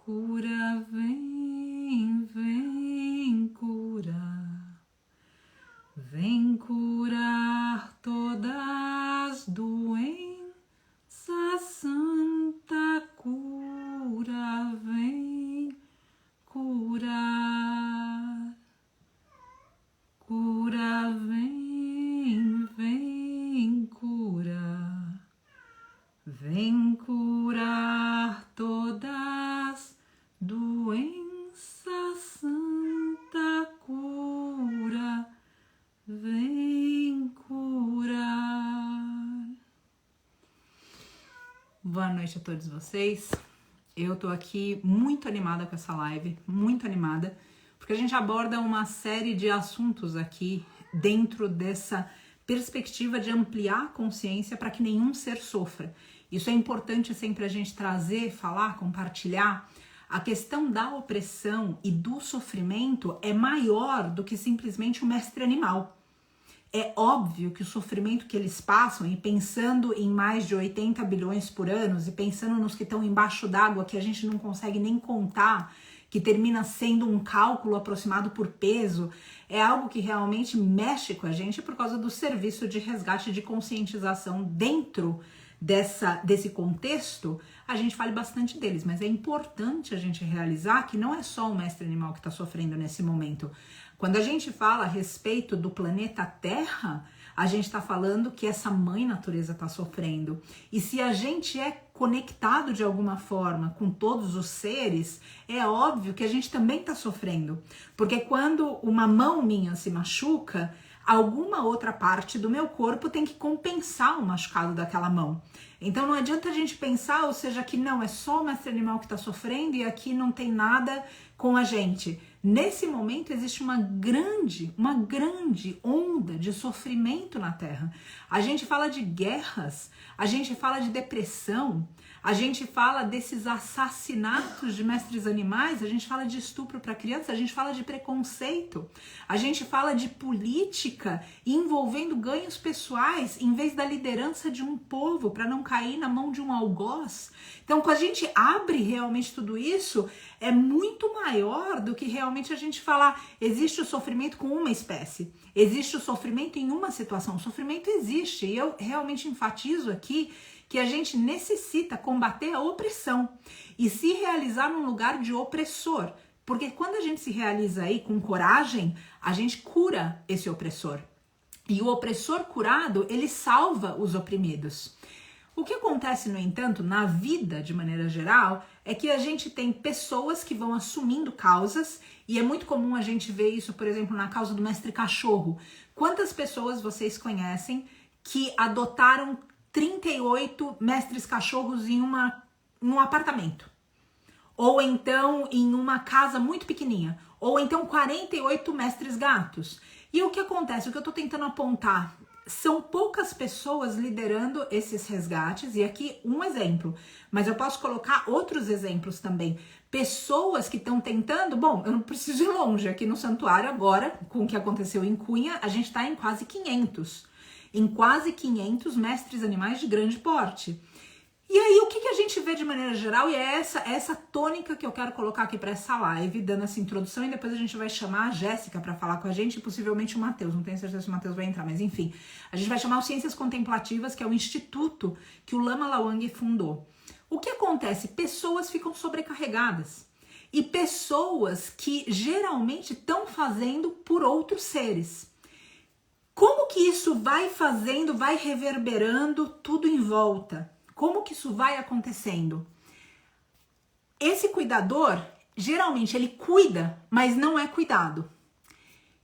Cura, vem, vem curar. Vem curar todas as doenças, Santa cura, vem curar. Cura, vem, vem curar. Vem curar todas doenças, Santa cura, vem curar. Boa noite a todos vocês. Eu tô aqui muito animada com essa live, muito animada, porque a gente aborda uma série de assuntos aqui dentro dessa perspectiva de ampliar a consciência para que nenhum ser sofra. Isso é importante sempre a gente trazer, falar, compartilhar. A questão da opressão e do sofrimento é maior do que simplesmente o mestre animal. É óbvio que o sofrimento que eles passam, e pensando em mais de 80 bilhões por ano, e pensando nos que estão embaixo d'água, que a gente não consegue nem contar, que termina sendo um cálculo aproximado por peso, é algo que realmente mexe com a gente por causa do serviço de resgate de conscientização dentro desse contexto. A gente fala bastante deles, mas é importante a gente realizar que não é só o mestre animal que está sofrendo nesse momento. Quando a gente fala a respeito do planeta Terra, a gente está falando que essa mãe natureza está sofrendo. E se a gente é conectado de alguma forma com todos os seres, é óbvio que a gente também está sofrendo. Porque quando uma mão minha se machuca, alguma outra parte do meu corpo tem que compensar o machucado daquela mão. Então não adianta a gente pensar, ou seja, que não, é só o mestre animal que está sofrendo e aqui não tem nada com a gente. Nesse momento existe uma grande onda de sofrimento na Terra. A gente fala de guerras, a gente fala de depressão, a gente fala desses assassinatos de mestres animais, a gente fala de estupro para criança, a gente fala de preconceito, a gente fala de política envolvendo ganhos pessoais em vez da liderança de um povo para não cair na mão de um algoz. Então, quando a gente abre realmente tudo isso, é muito maior do que realmente a gente falar existe o sofrimento com uma espécie, existe o sofrimento em uma situação. O sofrimento existe e eu realmente enfatizo aqui que a gente necessita combater a opressão e se realizar num lugar de opressor, porque quando a gente se realiza aí com coragem, a gente cura esse opressor. E o opressor curado, ele salva os oprimidos. O que acontece, no entanto, na vida de maneira geral, é que a gente tem pessoas que vão assumindo causas, e é muito comum a gente ver isso, por exemplo, na causa do mestre cachorro. Quantas pessoas vocês conhecem que adotaram 38 mestres cachorros em num apartamento? Ou então em uma casa muito pequenininha? Ou então 48 mestres gatos? E o que acontece? O que eu tô tentando apontar? São poucas pessoas liderando esses resgates, e aqui um exemplo, mas eu posso colocar outros exemplos também. Pessoas que estão tentando, bom, eu não preciso ir longe, aqui no santuário agora, com o que aconteceu em Cunha, a gente está em quase 500. Em quase 500 mestres animais de grande porte. E aí, o que a gente vê de maneira geral, e é essa tônica que eu quero colocar aqui para essa live, dando essa introdução, e depois a gente vai chamar a Jéssica para falar com a gente, e possivelmente o Matheus, não tenho certeza se o Matheus vai entrar, mas enfim. A gente vai chamar o Ciências Contemplativas, que é o instituto que o Lama Lawang fundou. O que acontece? Pessoas ficam sobrecarregadas. E pessoas que geralmente estão fazendo por outros seres. Como que isso vai fazendo, vai reverberando tudo em volta? Como que isso vai acontecendo? Esse cuidador, geralmente, ele cuida, mas não é cuidado.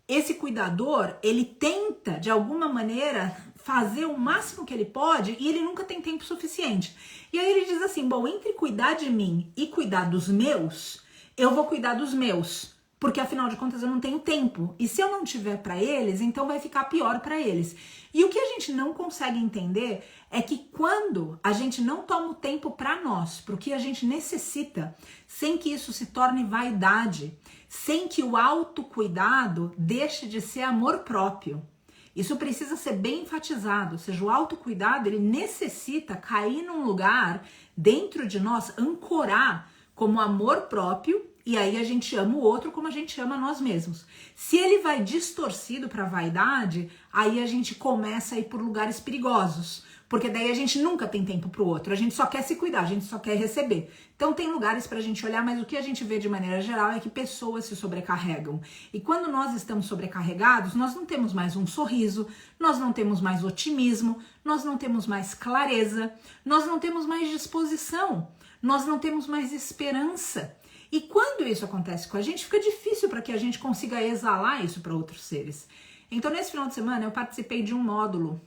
Esse cuidador, ele tenta, de alguma maneira, fazer o máximo que ele pode e ele nunca tem tempo suficiente. E aí ele diz assim, bom, entre cuidar de mim e cuidar dos meus, eu vou cuidar dos meus. Porque afinal de contas eu não tenho tempo. E se eu não tiver para eles, então vai ficar pior para eles. E o que a gente não consegue entender é que quando a gente não toma o tempo para nós, para o que a gente necessita, sem que isso se torne vaidade, sem que o autocuidado deixe de ser amor próprio. Isso precisa ser bem enfatizado, ou seja, o autocuidado ele necessita cair num lugar dentro de nós, ancorar como amor próprio, e aí a gente ama o outro como a gente ama nós mesmos. Se ele vai distorcido para vaidade, aí a gente começa a ir por lugares perigosos, porque daí a gente nunca tem tempo para o outro, a gente só quer se cuidar, a gente só quer receber. Então tem lugares para a gente olhar, mas o que a gente vê de maneira geral é que pessoas se sobrecarregam. E quando nós estamos sobrecarregados, nós não temos mais um sorriso, nós não temos mais otimismo, nós não temos mais clareza, nós não temos mais disposição, nós não temos mais esperança. E quando isso acontece com a gente, fica difícil para que a gente consiga exalar isso para outros seres. Então, nesse final de semana, eu participei de um módulo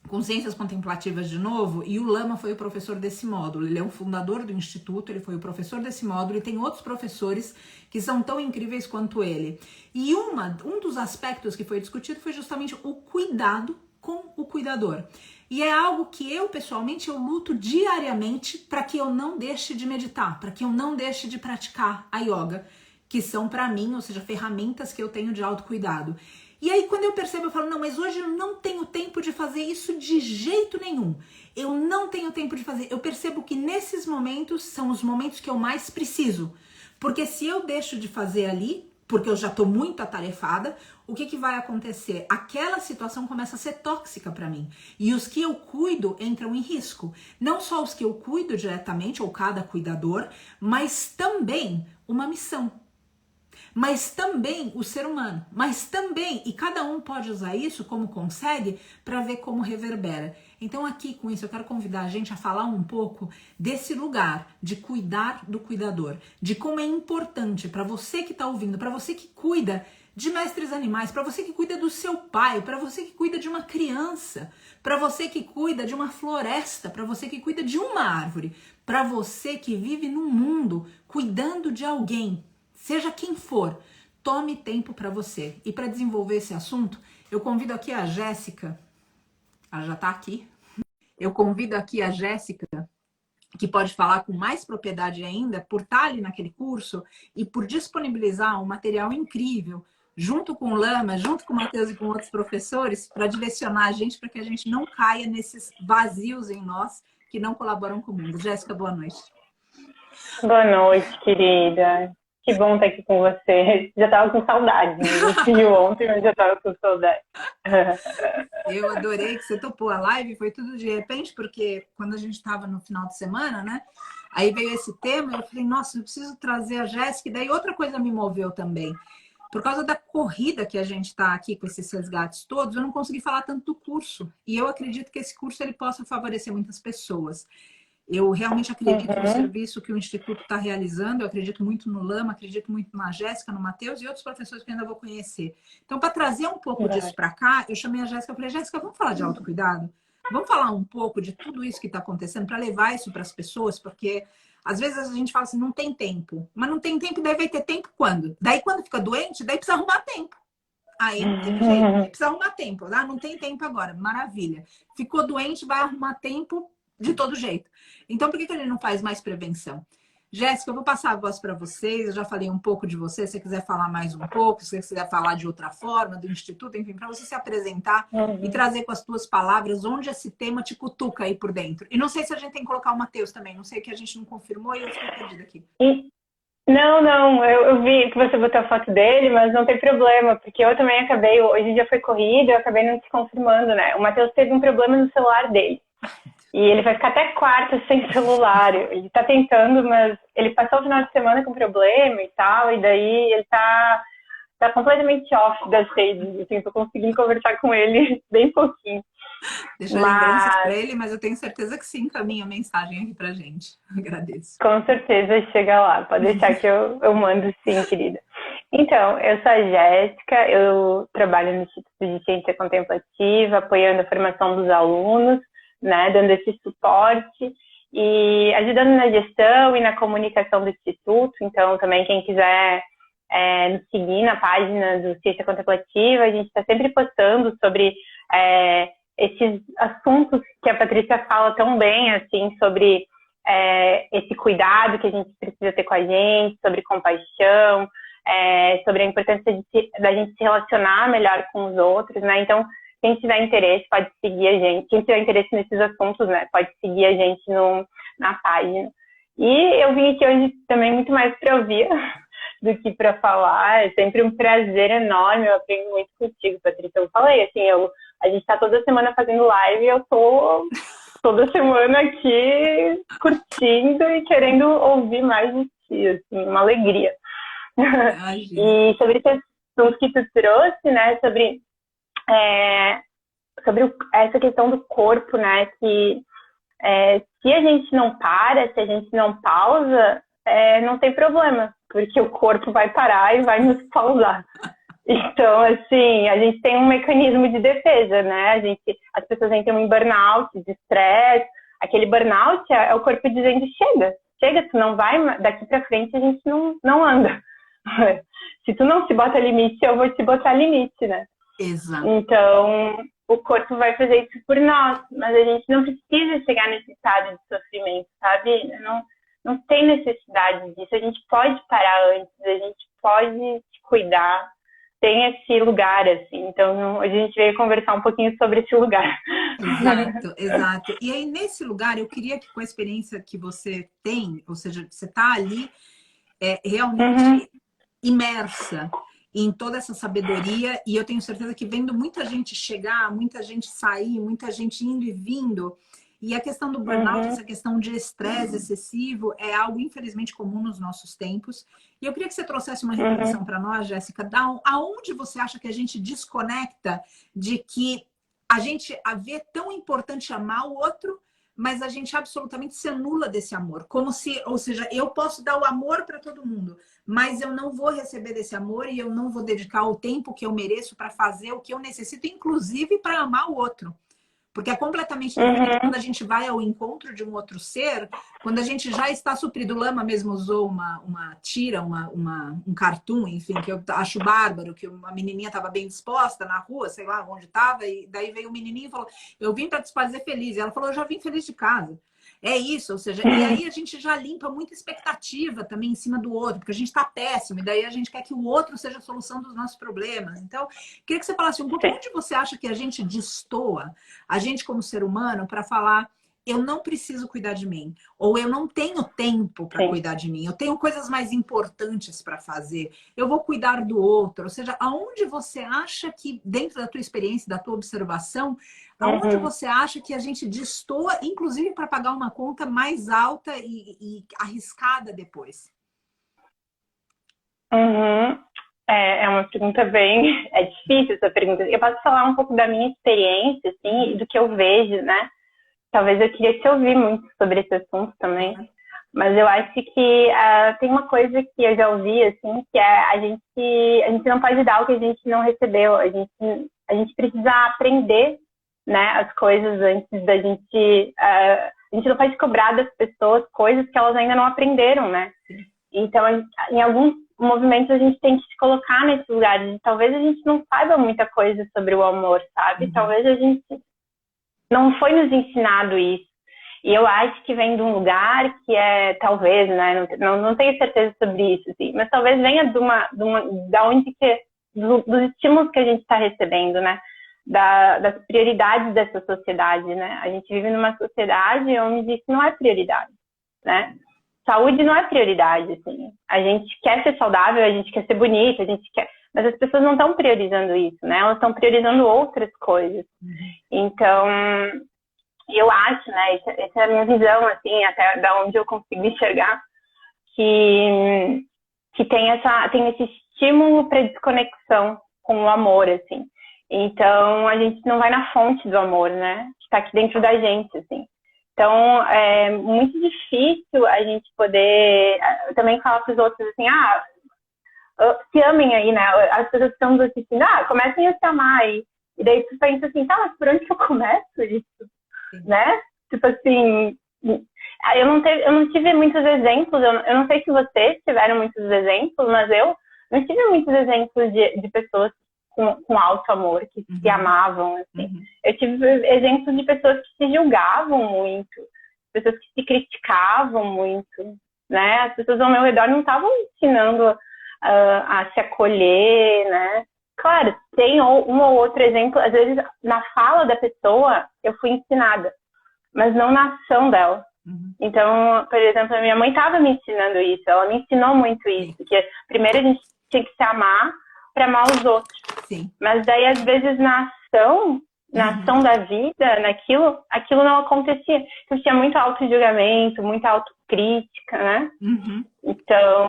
com ciências contemplativas de novo, e o Lama foi o professor desse módulo. Ele é o fundador do instituto, ele foi o professor desse módulo, e tem outros professores que são tão incríveis quanto ele. E um dos aspectos que foi discutido foi justamente o cuidado com o cuidador. E é algo que eu, pessoalmente, eu luto diariamente para que eu não deixe de meditar, para que eu não deixe de praticar a yoga, que são para mim, ou seja, ferramentas que eu tenho de autocuidado. E aí, quando eu percebo, eu falo, não, mas hoje eu não tenho tempo de fazer isso de jeito nenhum. Eu não tenho tempo de fazer. Eu percebo que nesses momentos são os momentos que eu mais preciso. Porque se eu deixo de fazer ali, porque eu já tô muito atarefada, o que vai acontecer? Aquela situação começa a ser tóxica para mim. E os que eu cuido entram em risco. Não só os que eu cuido diretamente, ou cada cuidador, mas também uma missão. Mas também o ser humano, mas também, e cada um pode usar isso como consegue para ver como reverbera. Então aqui com isso eu quero convidar a gente a falar um pouco desse lugar de cuidar do cuidador, de como é importante para você que está ouvindo, para você que cuida de mestres animais, para você que cuida do seu pai, para você que cuida de uma criança, para você que cuida de uma floresta, para você que cuida de uma árvore, para você que vive num mundo cuidando de alguém. Seja quem for, tome tempo para você. E para desenvolver esse assunto, eu convido aqui a Jéssica, ela já está aqui, eu convido aqui a Jéssica, que pode falar com mais propriedade ainda, por estar ali naquele curso e por disponibilizar um material incrível, junto com o Lama, junto com o Matheus e com outros professores, para direcionar a gente, para que a gente não caia nesses vazios em nós que não colaboram com o mundo. Jéssica, boa noite. Boa noite, querida. Que bom estar aqui com você. Já estava com saudade, né? Eu te vi ontem, mas já estava com saudade. Eu adorei que você topou a live, foi tudo de repente, porque quando a gente estava no final de semana, né? Aí veio esse tema, eu falei, nossa, eu preciso trazer a Jéssica. E daí outra coisa me moveu também. Por causa da corrida que a gente está aqui com esses resgates todos, eu não consegui falar tanto do curso. E eu acredito que esse curso ele possa favorecer muitas pessoas. Eu realmente acredito no serviço que o Instituto está realizando, eu acredito muito no Lama, acredito muito na Jéssica, no Matheus e outros professores que eu ainda vou conhecer. Então, para trazer um pouco disso para cá, eu chamei a Jéssica e falei, Jéssica, vamos falar de autocuidado? Vamos falar um pouco de tudo isso que está acontecendo para levar isso para as pessoas, porque às vezes a gente fala assim, não tem tempo. Mas não tem tempo, daí vai ter tempo quando? Daí quando fica doente, daí precisa arrumar tempo. Aí não tem jeito, daí precisa arrumar tempo. Ah, não tem tempo agora, maravilha. Ficou doente, vai arrumar tempo de todo jeito. Então, por que a gente não faz mais prevenção? Jéssica, eu vou passar a voz para vocês. Eu já falei um pouco de você. Se você quiser falar mais um pouco, se você quiser falar de outra forma, do Instituto, enfim, para você se apresentar e trazer com as tuas palavras onde esse tema te cutuca aí por dentro. E não sei se a gente tem que colocar o Matheus também. Não sei que a gente não confirmou e eu fiquei perdida aqui. Não, eu vi que você botou a foto dele, mas não tem problema, porque eu também acabei, hoje já foi corrida, eu acabei não te confirmando, né? O Matheus teve um problema no celular dele. E ele vai ficar até quarta sem celular. Ele tá tentando, mas ele passou o final de semana com problema e tal, e daí ele tá completamente off das redes. Assim, tô conseguindo conversar com ele bem pouquinho. Deixa lembranças para ele, mas eu tenho certeza que sim, encaminha a mensagem aqui pra gente. Agradeço. Com certeza chega lá, pode deixar que eu mando sim, querida. Então, eu sou a Jéssica, eu trabalho no Instituto de Ciência Contemplativa, apoiando a formação dos alunos, né, dando esse suporte e ajudando na gestão e na comunicação do Instituto. Então, também quem quiser nos seguir na página do Ciência Contemplativa, a gente está sempre postando sobre esses assuntos que a Patrícia fala tão bem, assim, sobre esse cuidado que a gente precisa ter com a gente, sobre compaixão, sobre a importância da gente se relacionar melhor com os outros, né? Então, quem tiver interesse pode seguir a gente. Quem tiver interesse nesses assuntos, né, pode seguir a gente na página. E eu vim aqui hoje também muito mais para ouvir do que para falar. É sempre um prazer enorme, eu aprendo muito contigo, Patrícia. Eu falei, assim, a gente está toda semana fazendo live e eu tô toda semana aqui curtindo e querendo ouvir mais de ti, assim, uma alegria. E sobre esse assunto que tu trouxe, né, sobre essa questão do corpo, né, que se a gente não para, se a gente não pausa, não tem problema, porque o corpo vai parar e vai nos pausar. Então, assim, a gente tem um mecanismo de defesa, né? As pessoas entram em burnout, de estresse. Aquele burnout é o corpo dizendo, chega, tu não vai, daqui pra frente a gente não anda. Se tu não se bota limite, eu vou te botar limite, né? Exato. Então, o corpo vai fazer isso por nós, mas a gente não precisa chegar nesse estado de sofrimento, sabe? Não tem necessidade disso. A gente pode parar antes, a gente pode se cuidar. Tem esse lugar, assim. Então, hoje a gente veio conversar um pouquinho sobre esse lugar. Exato. E aí, nesse lugar, eu queria que com a experiência que você tem, ou seja, você está ali realmente imersa em toda essa sabedoria, e eu tenho certeza que vendo muita gente chegar, muita gente sair, muita gente indo e vindo, e a questão do burnout, essa questão de estresse excessivo, é algo infelizmente comum nos nossos tempos. E eu queria que você trouxesse uma reflexão para nós, Jéssica, aonde você acha que a gente desconecta de que a gente vê tão importante amar o outro, mas a gente absolutamente se anula desse amor. Como se, ou seja, eu posso dar o amor para todo mundo, mas eu não vou receber desse amor e eu não vou dedicar o tempo que eu mereço para fazer o que eu necessito, inclusive para amar o outro. Porque é completamente diferente quando a gente vai ao encontro de um outro ser, quando a gente já está suprido. Lama mesmo usou uma tira, um cartoon, enfim, que eu acho bárbaro, que uma menininha estava bem disposta na rua, sei lá onde estava, e daí veio o menininho e falou, eu vim para te fazer feliz. E ela falou, eu já vim feliz de casa. É isso, ou seja, e aí a gente já limpa muita expectativa também em cima do outro, porque a gente está péssimo, e daí a gente quer que o outro seja a solução dos nossos problemas. Então, queria que você falasse um pouco onde você acha que a gente destoa, a gente como ser humano, para falar, eu não preciso cuidar de mim, ou eu não tenho tempo para cuidar de mim, eu tenho coisas mais importantes para fazer, eu vou cuidar do outro. Ou seja, aonde você acha que, dentro da tua experiência, da tua observação, aonde você acha que a gente destoa, inclusive para pagar uma conta mais alta e arriscada depois? É uma pergunta bem... É difícil essa pergunta. Eu posso falar um pouco da minha experiência, assim, e do que eu vejo, né? Talvez eu queria te ouvir muito sobre esse assunto também. Mas eu acho que tem uma coisa que eu já ouvi, assim, que é a gente não pode dar o que a gente não recebeu. A gente precisa aprender, né, as coisas antes da gente... a gente não pode cobrar das pessoas coisas que elas ainda não aprenderam, né? Então, em alguns movimentos, a gente tem que se colocar nesse lugar. Talvez a gente não saiba muita coisa sobre o amor, sabe? Talvez a gente não foi nos ensinado isso. E eu acho que vem de um lugar que talvez, né? Não tenho certeza sobre isso, assim, mas talvez venha da onde dos estímulos que a gente está recebendo, né? Das prioridades dessa sociedade, né? A gente vive numa sociedade onde isso não é prioridade, né? Saúde não é prioridade, assim. A gente quer ser saudável, a gente quer ser bonita, a gente quer... Mas as pessoas não estão priorizando isso, né? Elas estão priorizando outras coisas. Então, eu acho, né? Essa é a minha visão, assim, até da onde eu consigo enxergar, que tem esse estímulo para desconexão com o amor, assim. Então, a gente não vai na fonte do amor, né? Que está aqui dentro da gente, assim. Então, é muito difícil a gente poder também falar para os outros, assim, se amem aí, né? As pessoas que estão nos assistindo, comecem a se amar aí. E daí tu pensa assim, mas por onde que eu começo isso? Né? Tipo assim, eu não tive muitos exemplos, eu não sei se vocês tiveram muitos exemplos, mas eu não tive muitos exemplos de pessoas com alto amor, que se amavam, assim. Eu tive exemplos de pessoas que se julgavam muito, pessoas que se criticavam muito, né? As pessoas ao meu redor não estavam ensinando a se acolher, né? Claro, tem um ou outro exemplo, às vezes na fala da pessoa eu fui ensinada, mas não na ação dela, Uhum. Então, por exemplo, a minha mãe estava me ensinando isso, ela me ensinou muito isso, Sim. que primeiro a gente tinha que se amar para amar os outros. Sim. Mas daí, às vezes, na ação da vida, aquilo não acontecia. Então, tinha muito auto-julgamento, muita autocrítica, né? Uhum. Então,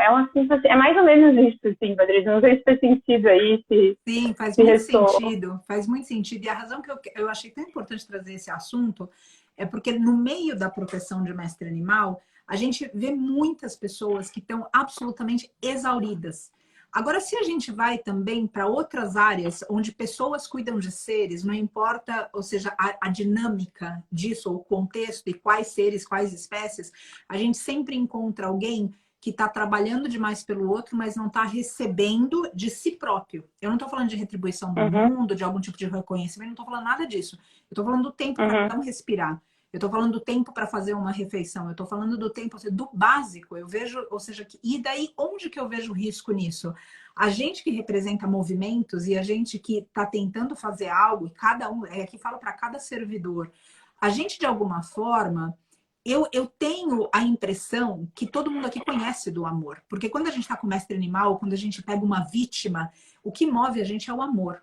uma sensação, é mais ou menos isso, assim, Patrícia. Não sei se faz sentido aí, Sim, faz se muito ressoou. sentido, faz muito sentido. E a razão que eu achei tão importante trazer esse assunto é porque no meio da profissão de mestre animal, a gente vê muitas pessoas que estão absolutamente exauridas. Agora, se a gente vai também para outras áreas onde pessoas cuidam de seres, não importa, ou seja, a dinâmica disso, o contexto e quais seres, quais espécies, a gente sempre encontra alguém que está trabalhando demais pelo outro, mas não está recebendo de si próprio. Eu não estou falando de retribuição do mundo, de algum tipo de reconhecimento, não estou falando nada disso. Eu estou falando do tempo para não respirar. Eu estou falando do tempo para fazer uma refeição. Eu estou falando do tempo, ou seja, do básico. Eu vejo, ou seja, e daí onde que eu vejo risco nisso? A gente que representa movimentos e a gente que está tentando fazer algo, e cada um, aqui falo para cada servidor, a gente de alguma forma eu tenho a impressão que todo mundo aqui conhece do amor. Porque quando a gente está com o mestre animal, quando a gente pega uma vítima, o que move a gente é o amor.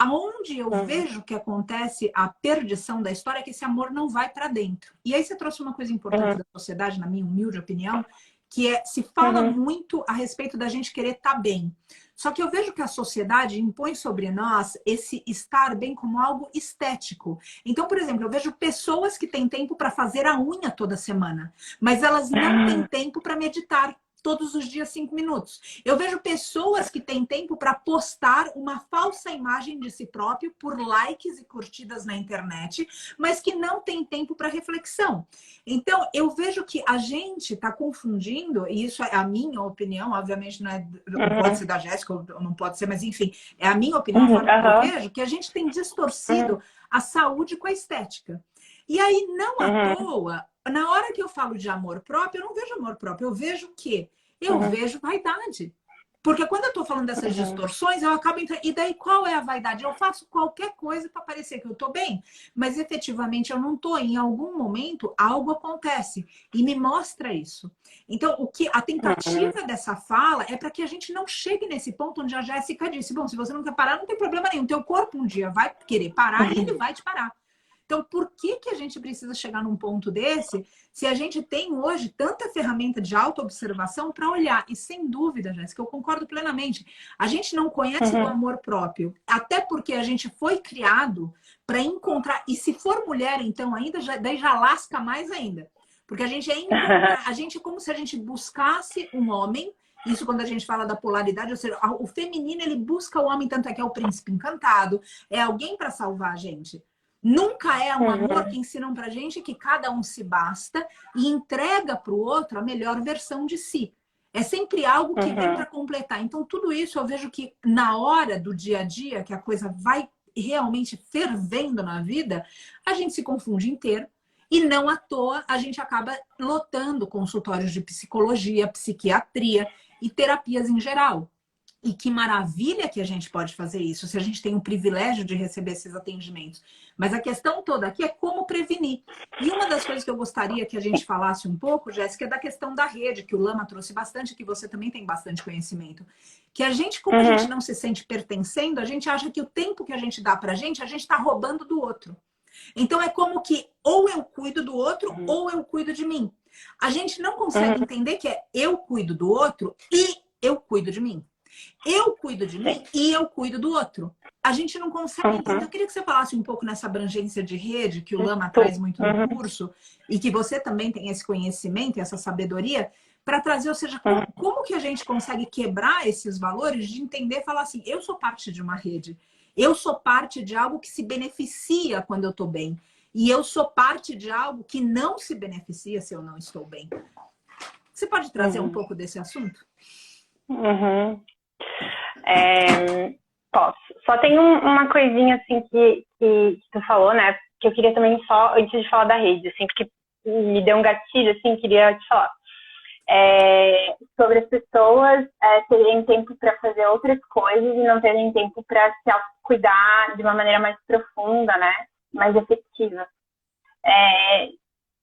Aonde eu vejo que acontece a perdição da história é que esse amor não vai para dentro. E aí você trouxe uma coisa importante da sociedade, na minha humilde opinião, que é, se fala muito a respeito da gente querer estar bem. Só que eu vejo que a sociedade impõe sobre nós esse estar bem como algo estético. Então, por exemplo, eu vejo pessoas que têm tempo para fazer a unha toda semana, mas elas não têm tempo para meditar todos os dias 5 minutos. Eu vejo pessoas que têm tempo para postar uma falsa imagem de si próprio por likes e curtidas na internet, mas que não tem tempo para reflexão. Então, eu vejo que a gente está confundindo, e isso é a minha opinião, obviamente não pode ser da Jéssica, ou não pode ser, mas enfim, é a minha opinião, a forma que eu vejo, que a gente tem distorcido a saúde com a estética. E aí, não à toa, na hora que eu falo de amor próprio, eu não vejo amor próprio, eu vejo o quê? Eu vejo vaidade. Porque quando eu tô falando dessas distorções, eu acabo entrando. E daí qual é a vaidade? Eu faço qualquer coisa para parecer que eu tô bem, mas efetivamente eu não tô. Em algum momento, algo acontece e me mostra isso. Então, o que a tentativa dessa fala é para que a gente não chegue nesse ponto onde a Jéssica disse: bom, se você não quer parar, não tem problema nenhum. Teu corpo um dia vai querer parar e ele vai te parar. Então, por que a gente precisa chegar num ponto desse se a gente tem hoje tanta ferramenta de autoobservação para olhar? E sem dúvida, Jéssica, eu concordo plenamente. A gente não conhece o amor próprio, até porque a gente foi criado para encontrar. E se for mulher, então, ainda daí já lasca mais ainda. Porque a gente a gente é como se a gente buscasse um homem. Isso quando a gente fala da polaridade, ou seja, o feminino ele busca o homem, tanto é que é o príncipe encantado, é alguém para salvar a gente. Nunca é um amor que ensinam pra gente que cada um se basta e entrega para o outro a melhor versão de si. É sempre algo que vem para completar. Então, tudo isso eu vejo que na hora do dia a dia, que a coisa vai realmente fervendo na vida, a gente se confunde inteiro. E não à toa a gente acaba lotando consultórios de psicologia, psiquiatria e terapias em geral. E que maravilha que a gente pode fazer isso, se a gente tem o privilégio de receber esses atendimentos. Mas a questão toda aqui é como prevenir. E uma das coisas que eu gostaria que a gente falasse um pouco, Jéssica, é da questão da rede, que o Lama trouxe bastante, que você também tem bastante conhecimento. Que a gente, como a gente não se sente pertencendo, a gente acha que o tempo que a gente dá pra gente, a gente está roubando do outro. Então é como que ou eu cuido do outro ou eu cuido de mim. A gente não consegue entender que é eu cuido do outro e eu cuido de mim. Eu cuido de mim e eu cuido do outro. A gente não consegue entender. Eu queria que você falasse um pouco nessa abrangência de rede que o Lama traz muito no curso e que você também tem esse conhecimento e essa sabedoria para trazer, ou seja, como que a gente consegue quebrar esses valores de entender e falar assim, eu sou parte de uma rede, eu sou parte de algo que se beneficia quando eu estou bem e eu sou parte de algo que não se beneficia se eu não estou bem. Você pode trazer um pouco desse assunto? Posso. Só tem uma coisinha assim que tu falou, né? Que eu queria também só, antes de falar da rede, assim, porque me deu um gatilho, assim, queria te falar. Sobre as pessoas terem tempo para fazer outras coisas e não terem tempo para se cuidar de uma maneira mais profunda, né? Mais efetiva.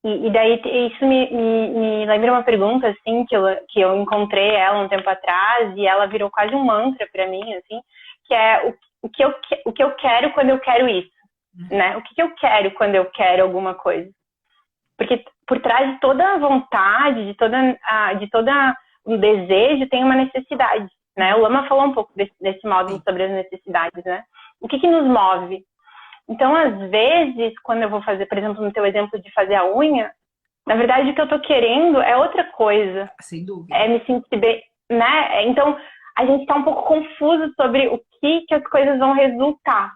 E daí isso me lembra uma pergunta, assim, que eu encontrei ela um tempo atrás e ela virou quase um mantra para mim, assim, que é o que eu quero quando eu quero isso, né? O que eu quero quando eu quero alguma coisa? Porque por trás de toda a vontade, de toda um desejo, tem uma necessidade, né? O Lama falou um pouco desse módulo sobre as necessidades, né? O que nos move? Então, às vezes, quando eu vou fazer, por exemplo, no teu exemplo de fazer a unha, na verdade, o que eu tô querendo é outra coisa. Sem dúvida. É me sentir bem, né? Então, a gente tá um pouco confuso sobre o que as coisas vão resultar,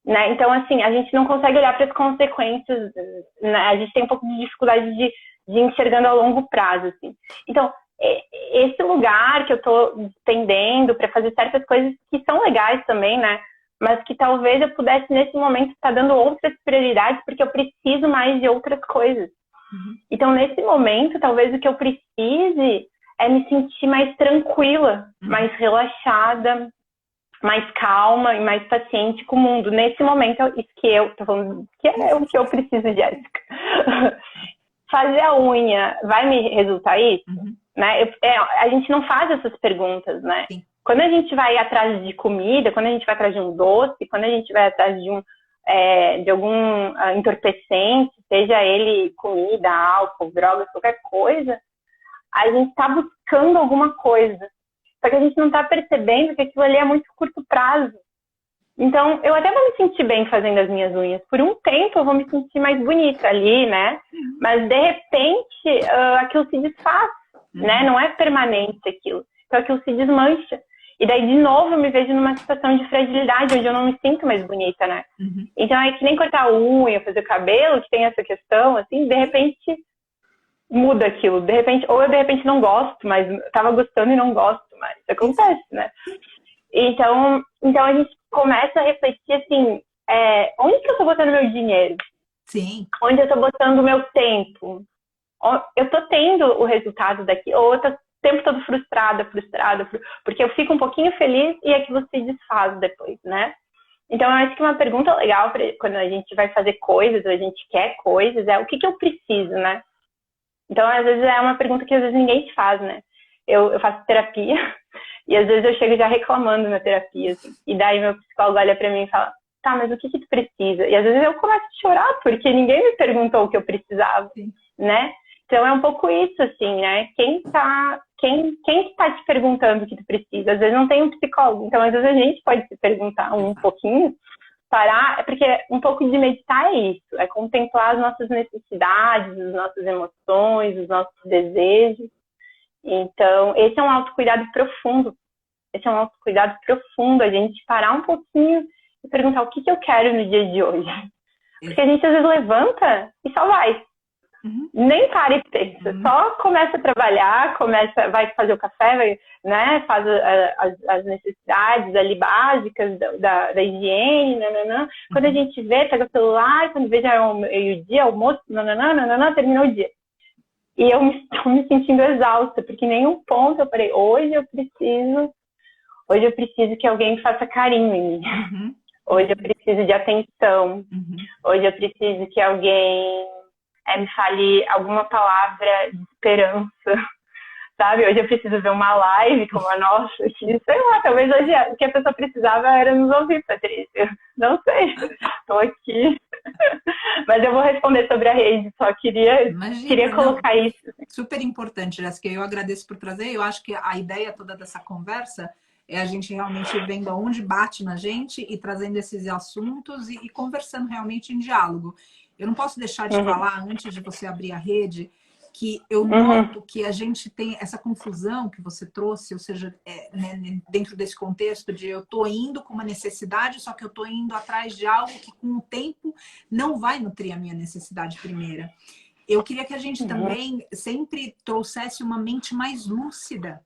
né? Então, assim, a gente não consegue olhar para as consequências, né? A gente tem um pouco de dificuldade de enxergando a longo prazo, assim. Então, esse lugar que eu tô despendendo para fazer certas coisas que são legais também, né? Mas que talvez eu pudesse, nesse momento, estar dando outras prioridades, porque eu preciso mais de outras coisas. Então, nesse momento, talvez o que eu precise é me sentir mais tranquila, mais relaxada, mais calma e mais paciente com o mundo. Nesse momento, isso que eu tô falando, que é o que eu preciso, Jéssica. Fazer a unha vai me resultar isso? Né? A gente não faz essas perguntas, né? Sim. Quando a gente vai atrás de comida, quando a gente vai atrás de um doce, quando a gente vai atrás de algum entorpecente, seja ele comida, álcool, drogas, qualquer coisa, a gente está buscando alguma coisa. Só que a gente não está percebendo que aquilo ali é muito curto prazo. Então, eu até vou me sentir bem fazendo as minhas unhas. Por um tempo, eu vou me sentir mais bonita ali, né? Mas, de repente, aquilo se desfaz, né? Não é permanente aquilo. Então, aquilo se desmancha. E daí, de novo, eu me vejo numa situação de fragilidade, onde eu não me sinto mais bonita, né? Então, é que nem cortar a unha, fazer o cabelo, que tem essa questão, assim, de repente, muda aquilo. De repente, ou eu, de repente, não gosto, mas tava gostando e não gosto mais. Isso acontece, né? Então a gente começa a refletir, assim, onde que eu tô botando meu dinheiro? Sim. Onde eu tô botando o meu tempo? Eu tô tendo o resultado daqui, ou eu tô o tempo todo frustrada, porque eu fico um pouquinho feliz e aquilo se desfaz depois, né? Então, eu acho que uma pergunta legal quando a gente vai fazer coisas, ou a gente quer coisas, é o que eu preciso, né? Então, às vezes, é uma pergunta que às vezes ninguém te faz, né? Eu faço terapia e às vezes eu chego já reclamando na terapia, assim. E daí meu psicólogo olha pra mim e fala, tá, mas o que tu precisa? E às vezes eu começo a chorar porque ninguém me perguntou o que eu precisava, né? Então é um pouco isso, assim, né? Quem tá te perguntando o que tu precisa? Às vezes não tem um psicólogo, então às vezes a gente pode se perguntar um pouquinho, parar, porque um pouco de meditar é isso, é contemplar as nossas necessidades, as nossas emoções, os nossos desejos. Então, esse é um autocuidado profundo. A gente parar um pouquinho e perguntar o que eu quero no dia de hoje. Porque a gente às vezes levanta e só vai. Nem para e pensa. Só começa a trabalhar, vai fazer o café, né? Faz as necessidades ali básicas da higiene, nananã. Quando a gente vê, pega o celular, quando vê já é o meio-dia, almoço, nananã, terminou o dia. E eu estou me sentindo exausta, porque em nenhum ponto eu falei, hoje eu preciso que alguém faça carinho em mim. Hoje eu preciso de atenção. Hoje eu preciso que alguém me fale alguma palavra de esperança. Sabe? Hoje eu preciso ver uma live como a nossa. Que, sei lá, talvez hoje o que a pessoa precisava era nos ouvir, Patrícia. Não sei. Estou aqui. Mas eu vou responder sobre a rede. Só queria colocar isso. Super importante, Jéssica. Eu agradeço por trazer. Eu acho que a ideia toda dessa conversa é a gente realmente vendo aonde bate na gente e trazendo esses assuntos e conversando realmente em diálogo. Eu não posso deixar de falar, antes de você abrir a rede, que eu noto que a gente tem essa confusão que você trouxe, ou seja, né, dentro desse contexto de eu tô indo com uma necessidade, só que eu tô indo atrás de algo que com o tempo não vai nutrir a minha necessidade primeira. Eu queria que a gente também sempre trouxesse uma mente mais lúcida,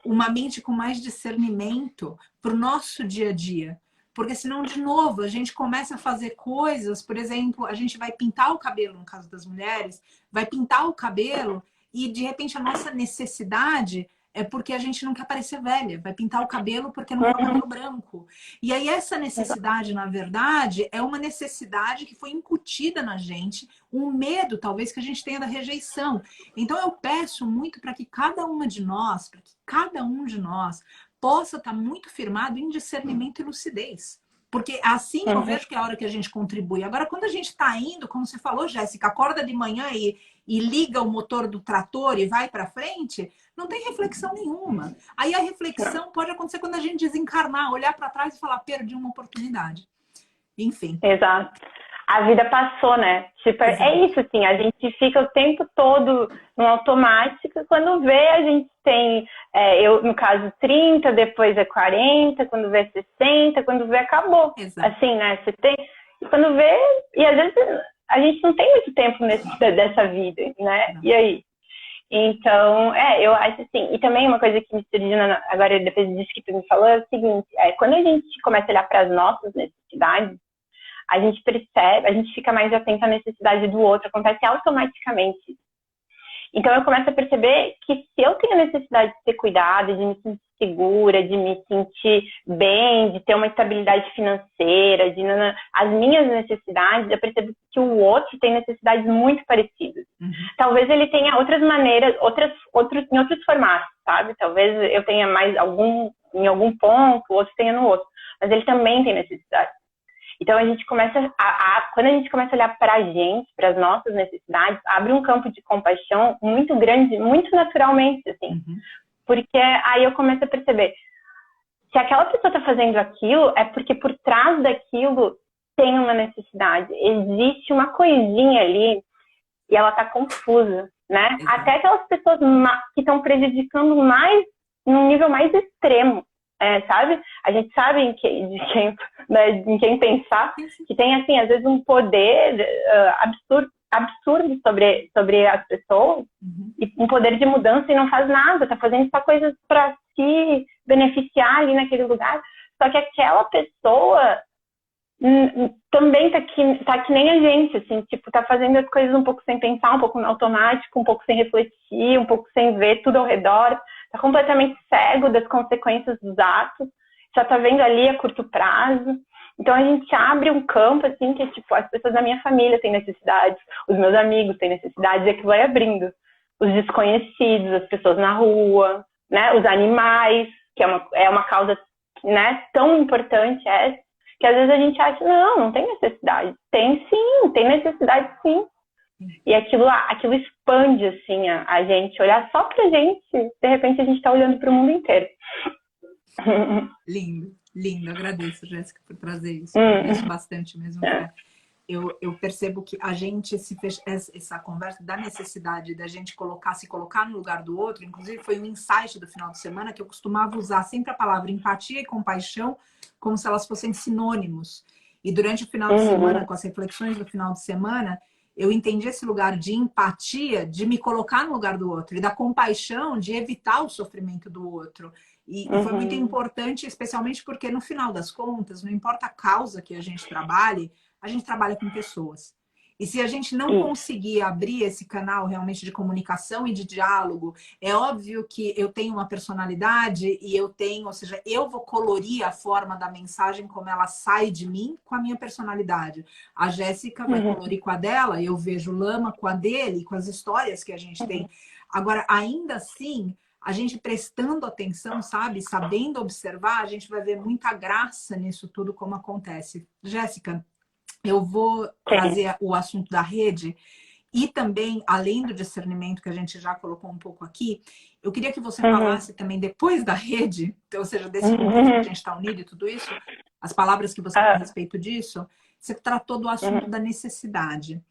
uma mente com mais discernimento para o nosso dia a dia. Porque senão, de novo, a gente começa a fazer coisas, por exemplo, a gente vai pintar o cabelo, no caso das mulheres, vai pintar o cabelo e, de repente, a nossa necessidade é porque a gente não quer parecer velha, vai pintar o cabelo porque não quer o cabelo branco. E aí essa necessidade, na verdade, é uma necessidade que foi incutida na gente, um medo talvez que a gente tenha da rejeição. Então eu peço muito para que cada uma de nós, para que cada um de nós possa estar muito firmado em discernimento e lucidez. Porque assim eu vejo que é a hora que a gente contribui. Agora, quando a gente está indo, como você falou, Jéssica, acorda de manhã e liga o motor do trator e vai para frente, não tem reflexão nenhuma. Aí a reflexão pode acontecer quando a gente desencarnar, olhar para trás e falar, perdi uma oportunidade. Enfim. Exato. A vida passou, né? Tipo, é isso, assim, a gente fica o tempo todo no automático, quando vê a gente tem, eu no caso 30, depois é 40, quando vê 60, quando vê acabou. Exato. Assim, né? Você tem, quando vê, e às vezes a gente não tem muito tempo dessa vida, né? Não. E aí? Então, eu acho assim, e também uma coisa que me surgiu agora, depois disso que tu me falou, é o seguinte, quando a gente começa a olhar para as nossas necessidades, a gente percebe, a gente fica mais atento à necessidade do outro, acontece automaticamente. Então eu começo a perceber que se eu tenho a necessidade de ser cuidada, de me sentir segura, de me sentir bem, de ter uma estabilidade financeira, as minhas necessidades, eu percebo que o outro tem necessidades muito parecidas. Talvez ele tenha outras maneiras, em outros formatos, sabe? Talvez eu tenha mais em algum ponto, o outro tenha no outro. Mas ele também tem necessidade. Então, a gente começa quando a gente começa a olhar para a gente, para as nossas necessidades, abre um campo de compaixão muito grande, muito naturalmente, assim. Porque aí eu começo a perceber, se aquela pessoa está fazendo aquilo, é porque por trás daquilo tem uma necessidade. Existe uma coisinha ali e ela está confusa, né? Até aquelas pessoas que estão prejudicando mais, num nível mais extremo. Sabe? A gente sabe em quem pensar, que tem, assim, às vezes um poder absurdo sobre as pessoas, e um poder de mudança e não faz nada, tá fazendo só coisas para se beneficiar ali naquele lugar. Só que aquela pessoa também tá que nem a gente, assim, tipo, tá fazendo as coisas um pouco sem pensar, um pouco no automático, um pouco sem refletir, um pouco sem ver tudo ao redor. Tá completamente cego das consequências dos atos, só tá vendo ali a curto prazo. Então a gente abre um campo, assim, que tipo, as pessoas da minha família têm necessidades, os meus amigos têm necessidades, e que vai abrindo. Os desconhecidos, as pessoas na rua, né? Os animais, que é uma causa, né, tão importante que às vezes a gente acha, não tem necessidade. Tem sim, tem necessidade sim. E aquilo expande, assim, a gente. Olhar só pra gente, de repente a gente tá olhando pro mundo inteiro. Lindo, lindo. Agradeço, Jéssica, por trazer isso. Agradeço bastante mesmo. Eu percebo que a gente, essa conversa da necessidade da gente se colocar no lugar do outro, inclusive foi um insight do final de semana que eu costumava usar sempre a palavra empatia e compaixão como se elas fossem sinônimos. E durante o final de semana, com as reflexões do final de semana, eu entendi esse lugar de empatia, de me colocar no lugar do outro, e da compaixão, de evitar o sofrimento do outro. E foi muito importante, especialmente porque, no final das contas, não importa a causa que a gente trabalha com pessoas. E se a gente não conseguir abrir esse canal realmente de comunicação e de diálogo, é óbvio que eu tenho uma personalidade e ou seja, eu vou colorir a forma da mensagem como ela sai de mim com a minha personalidade. A Jéssica vai colorir com a dela, eu vejo o Lama com a dele, com as histórias que a gente tem. Agora, ainda assim, a gente prestando atenção, sabe? Sabendo observar, a gente vai ver muita graça nisso tudo como acontece. Jéssica, eu vou trazer o assunto da rede e também, além do discernimento que a gente já colocou um pouco aqui, eu queria que você falasse também depois da rede, ou seja, desse momento que a gente está unido e tudo isso, as palavras que você tem a respeito disso, você tratou do assunto da necessidade.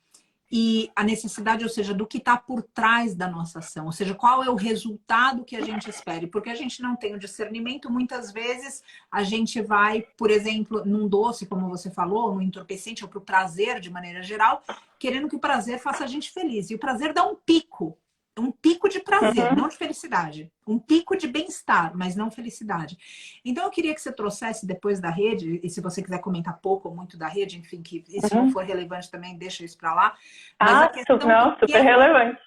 E a necessidade, ou seja, do que está por trás da nossa ação. Ou seja, qual é o resultado que a gente espere. Porque a gente não tem o discernimento, muitas vezes a gente vai, por exemplo, num doce, como você falou, no entorpecente, ou para o prazer de maneira geral, querendo que o prazer faça a gente feliz. E o prazer dá um pico. Um pico de prazer, Uhum. não de felicidade. Um pico de bem-estar, mas não felicidade. Então, eu queria que você trouxesse depois da rede, e se você quiser comentar pouco ou muito da rede, enfim, que e se não Uhum. for relevante também, deixa isso para lá. Mas a Ah, questão, não, super relevante.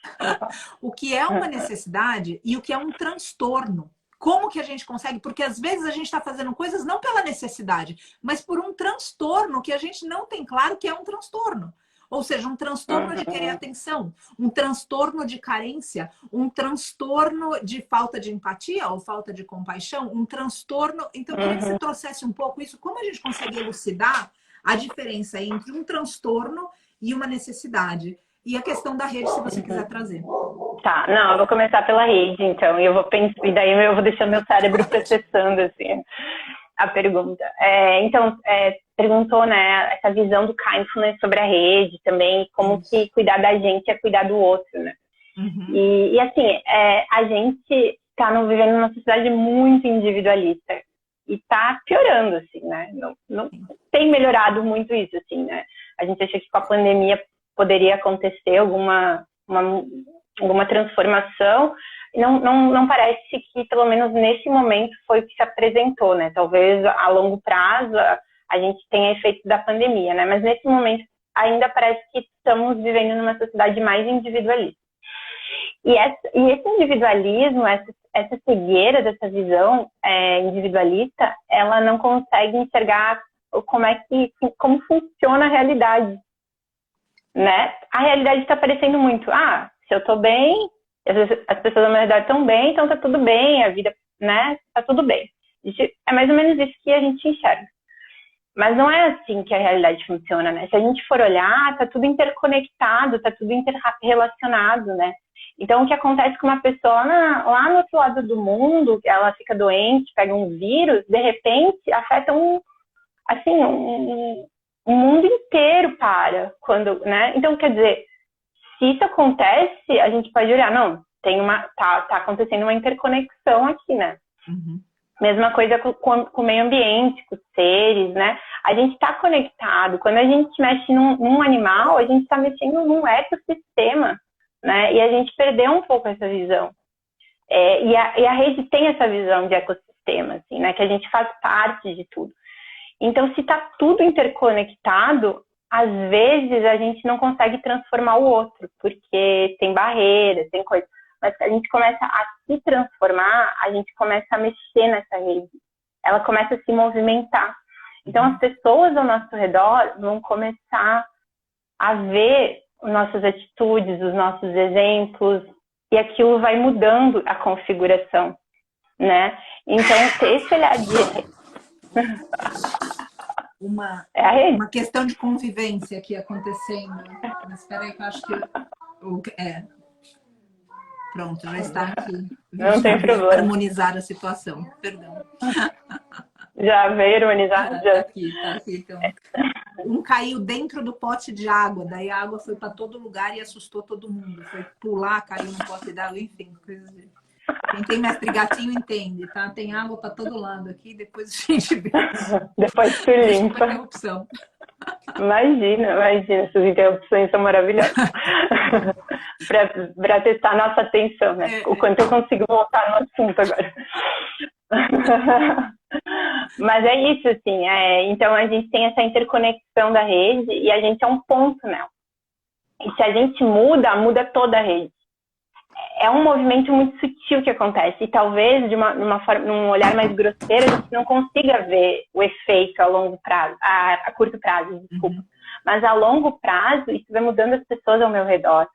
o que é uma necessidade e o que é um transtorno. Como que a gente consegue? Porque às vezes a gente está fazendo coisas não pela necessidade, mas por um transtorno que a gente não tem claro que é um transtorno. Ou seja, um transtorno de querer Uhum. atenção, um transtorno de carência, um transtorno de falta de empatia ou falta de compaixão, um transtorno. Então, eu queria que você Uhum. trouxesse um pouco isso, como a gente consegue elucidar a diferença entre um transtorno e uma necessidade. E a questão da rede, se você quiser trazer. Tá, não, eu vou começar pela rede, então, e eu vou pensar, e daí eu vou deixar meu cérebro processando, assim, a pergunta. Então, perguntou, né, essa visão do kindfulness sobre a rede também, como que cuidar da gente é cuidar do outro, né? Uhum. E assim, a gente tá vivendo numa sociedade muito individualista e tá piorando, assim, né? Não tem melhorado muito isso, assim, né? A gente acha que com a pandemia poderia acontecer alguma transformação. Não parece que, pelo menos nesse momento, foi o que se apresentou, né? Talvez a longo prazo a gente tenha efeitos da pandemia, né? Mas nesse momento ainda parece que estamos vivendo numa sociedade mais individualista. E esse individualismo, essa cegueira dessa visão individualista, ela não consegue enxergar como funciona a realidade, né? A realidade está parecendo muito, se eu estou bem, as pessoas ao meu redor estão bem, então tá tudo bem, a vida, né, tá tudo bem. É mais ou menos isso que a gente enxerga. Mas não é assim que a realidade funciona, né? Se a gente for olhar, tá tudo interconectado, tá tudo interrelacionado, né? Então, o que acontece com uma pessoa lá no outro lado do mundo, ela fica doente, pega um vírus, de repente afeta um mundo inteiro né? Então, quer dizer, se isso acontece, a gente pode olhar, não, tá acontecendo uma interconexão aqui, né? Uhum. Mesma coisa com o meio ambiente, com os seres, né? A gente está conectado. Quando a gente mexe num animal, a gente está mexendo num ecossistema, né? E a gente perdeu um pouco essa visão. E a rede tem essa visão de ecossistema, assim, né? Que a gente faz parte de tudo. Então, se está tudo interconectado, às vezes a gente não consegue transformar o outro, porque tem barreiras, tem coisas. Mas se a gente começa a se transformar, a gente começa a mexer nessa rede. Ela começa a se movimentar. Então, as pessoas ao nosso redor vão começar a ver nossas atitudes, os nossos exemplos, e aquilo vai mudando a configuração, né? Então, ter esse olhar de... uma questão de convivência aqui acontecendo. Mas espera aí que eu acho que... Pronto, já está aqui. Não Já tem veio problema. harmonizar a situação. Perdão. Já veio harmonizar? Tá aqui, então. Um caiu dentro do pote de água, daí a água foi para todo lugar e assustou todo mundo. Foi pular, caiu no pote d'água, enfim, coisas de... Quem tem mestre gatinho entende, tá? Tem água para todo lado aqui, depois a gente vê. Depois se limpa. Interrupção. Imagina, essas interrupções são maravilhosas. Para testar a nossa atenção, né? O quanto eu consigo voltar no assunto agora. Mas é isso, assim. Então a gente tem essa interconexão da rede e a gente é um ponto nela. E se a gente muda toda a rede. É um movimento muito sutil que acontece. E talvez, num olhar mais grosseiro, a gente não consiga ver o efeito a longo prazo, a curto prazo, desculpa. Mas a longo prazo, isso vai mudando as pessoas ao meu redor,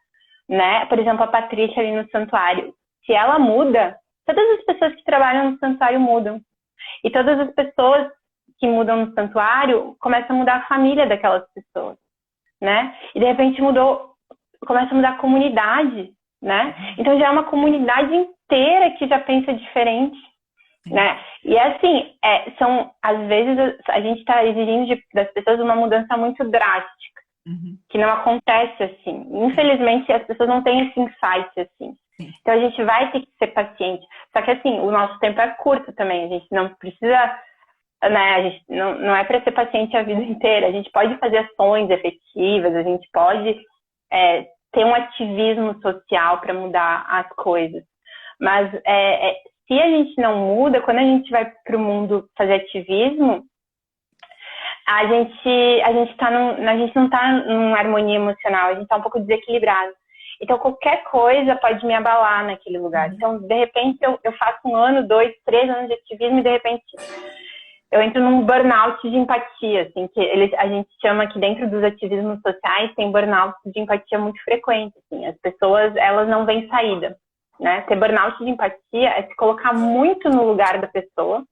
né? Por exemplo, a Patrícia ali no santuário. Se ela muda, todas as pessoas que trabalham no santuário mudam. E todas as pessoas que mudam no santuário começam a mudar a família daquelas pessoas, né? E de repente começa a mudar a comunidade, né? Então já é uma comunidade inteira que já pensa diferente, né? E assim, às vezes a gente está exigindo das pessoas uma mudança muito drástica, que não acontece assim. Infelizmente as pessoas não têm esse insight assim. Então a gente vai ter que ser paciente. Só que assim, o nosso tempo é curto também, a gente não precisa, né? A gente não é para ser paciente a vida inteira. A gente pode fazer ações efetivas, a gente pode ter um ativismo social para mudar as coisas. Mas se a gente não muda, quando a gente vai para o mundo fazer ativismo, a gente não está numa harmonia emocional, a gente está um pouco desequilibrado. Então, qualquer coisa pode me abalar naquele lugar. Então, de repente, eu faço 1 ano, 2, 3 anos de ativismo e, de repente, eu entro num burnout de empatia, assim, que a gente chama que dentro dos ativismos sociais tem burnout de empatia muito frequente, assim. As pessoas, elas não veem saída, né? Ter burnout de empatia é se colocar muito no lugar da pessoa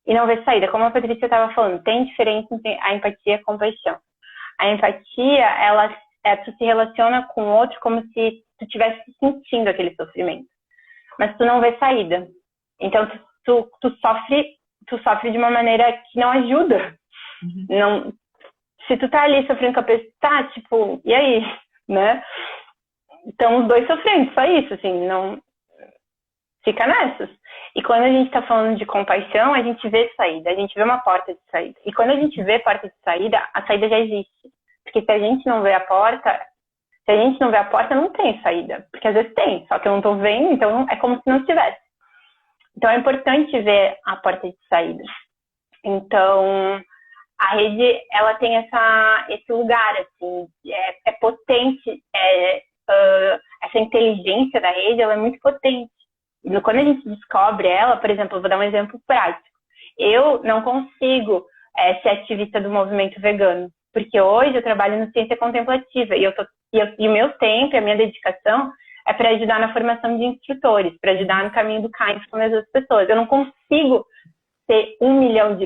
e não ver saída. Como a Patrícia estava falando, tem diferença entre a empatia e a compaixão. A empatia, tu se relaciona com o outro como se tu estivesse sentindo aquele sofrimento. Mas tu não vê saída. Então, tu sofre de uma maneira que não ajuda. Não, se tu tá ali sofrendo com a pessoa, tá, tipo, e aí? Né? Então, os dois sofrendo, só isso, assim, não... Fica nessas. E quando a gente tá falando de compaixão, a gente vê saída, a gente vê uma porta de saída. E quando a gente vê porta de saída, a saída já existe. Porque se a gente não vê a porta, não tem saída. Porque às vezes tem, só que eu não tô vendo, então é como se não tivesse. Então é importante ver a porta de saída. Então, a rede, ela tem esse lugar, assim, é potente, essa inteligência da rede, ela é muito potente. E quando a gente descobre ela, por exemplo, eu vou dar um exemplo prático. Eu não consigo ser ativista do movimento vegano, porque hoje eu trabalho no Ciência Contemplativa e o meu tempo e a minha dedicação é para ajudar na formação de instrutores, para ajudar no caminho do Kindfulness das pessoas. Eu não consigo ter 1 milhão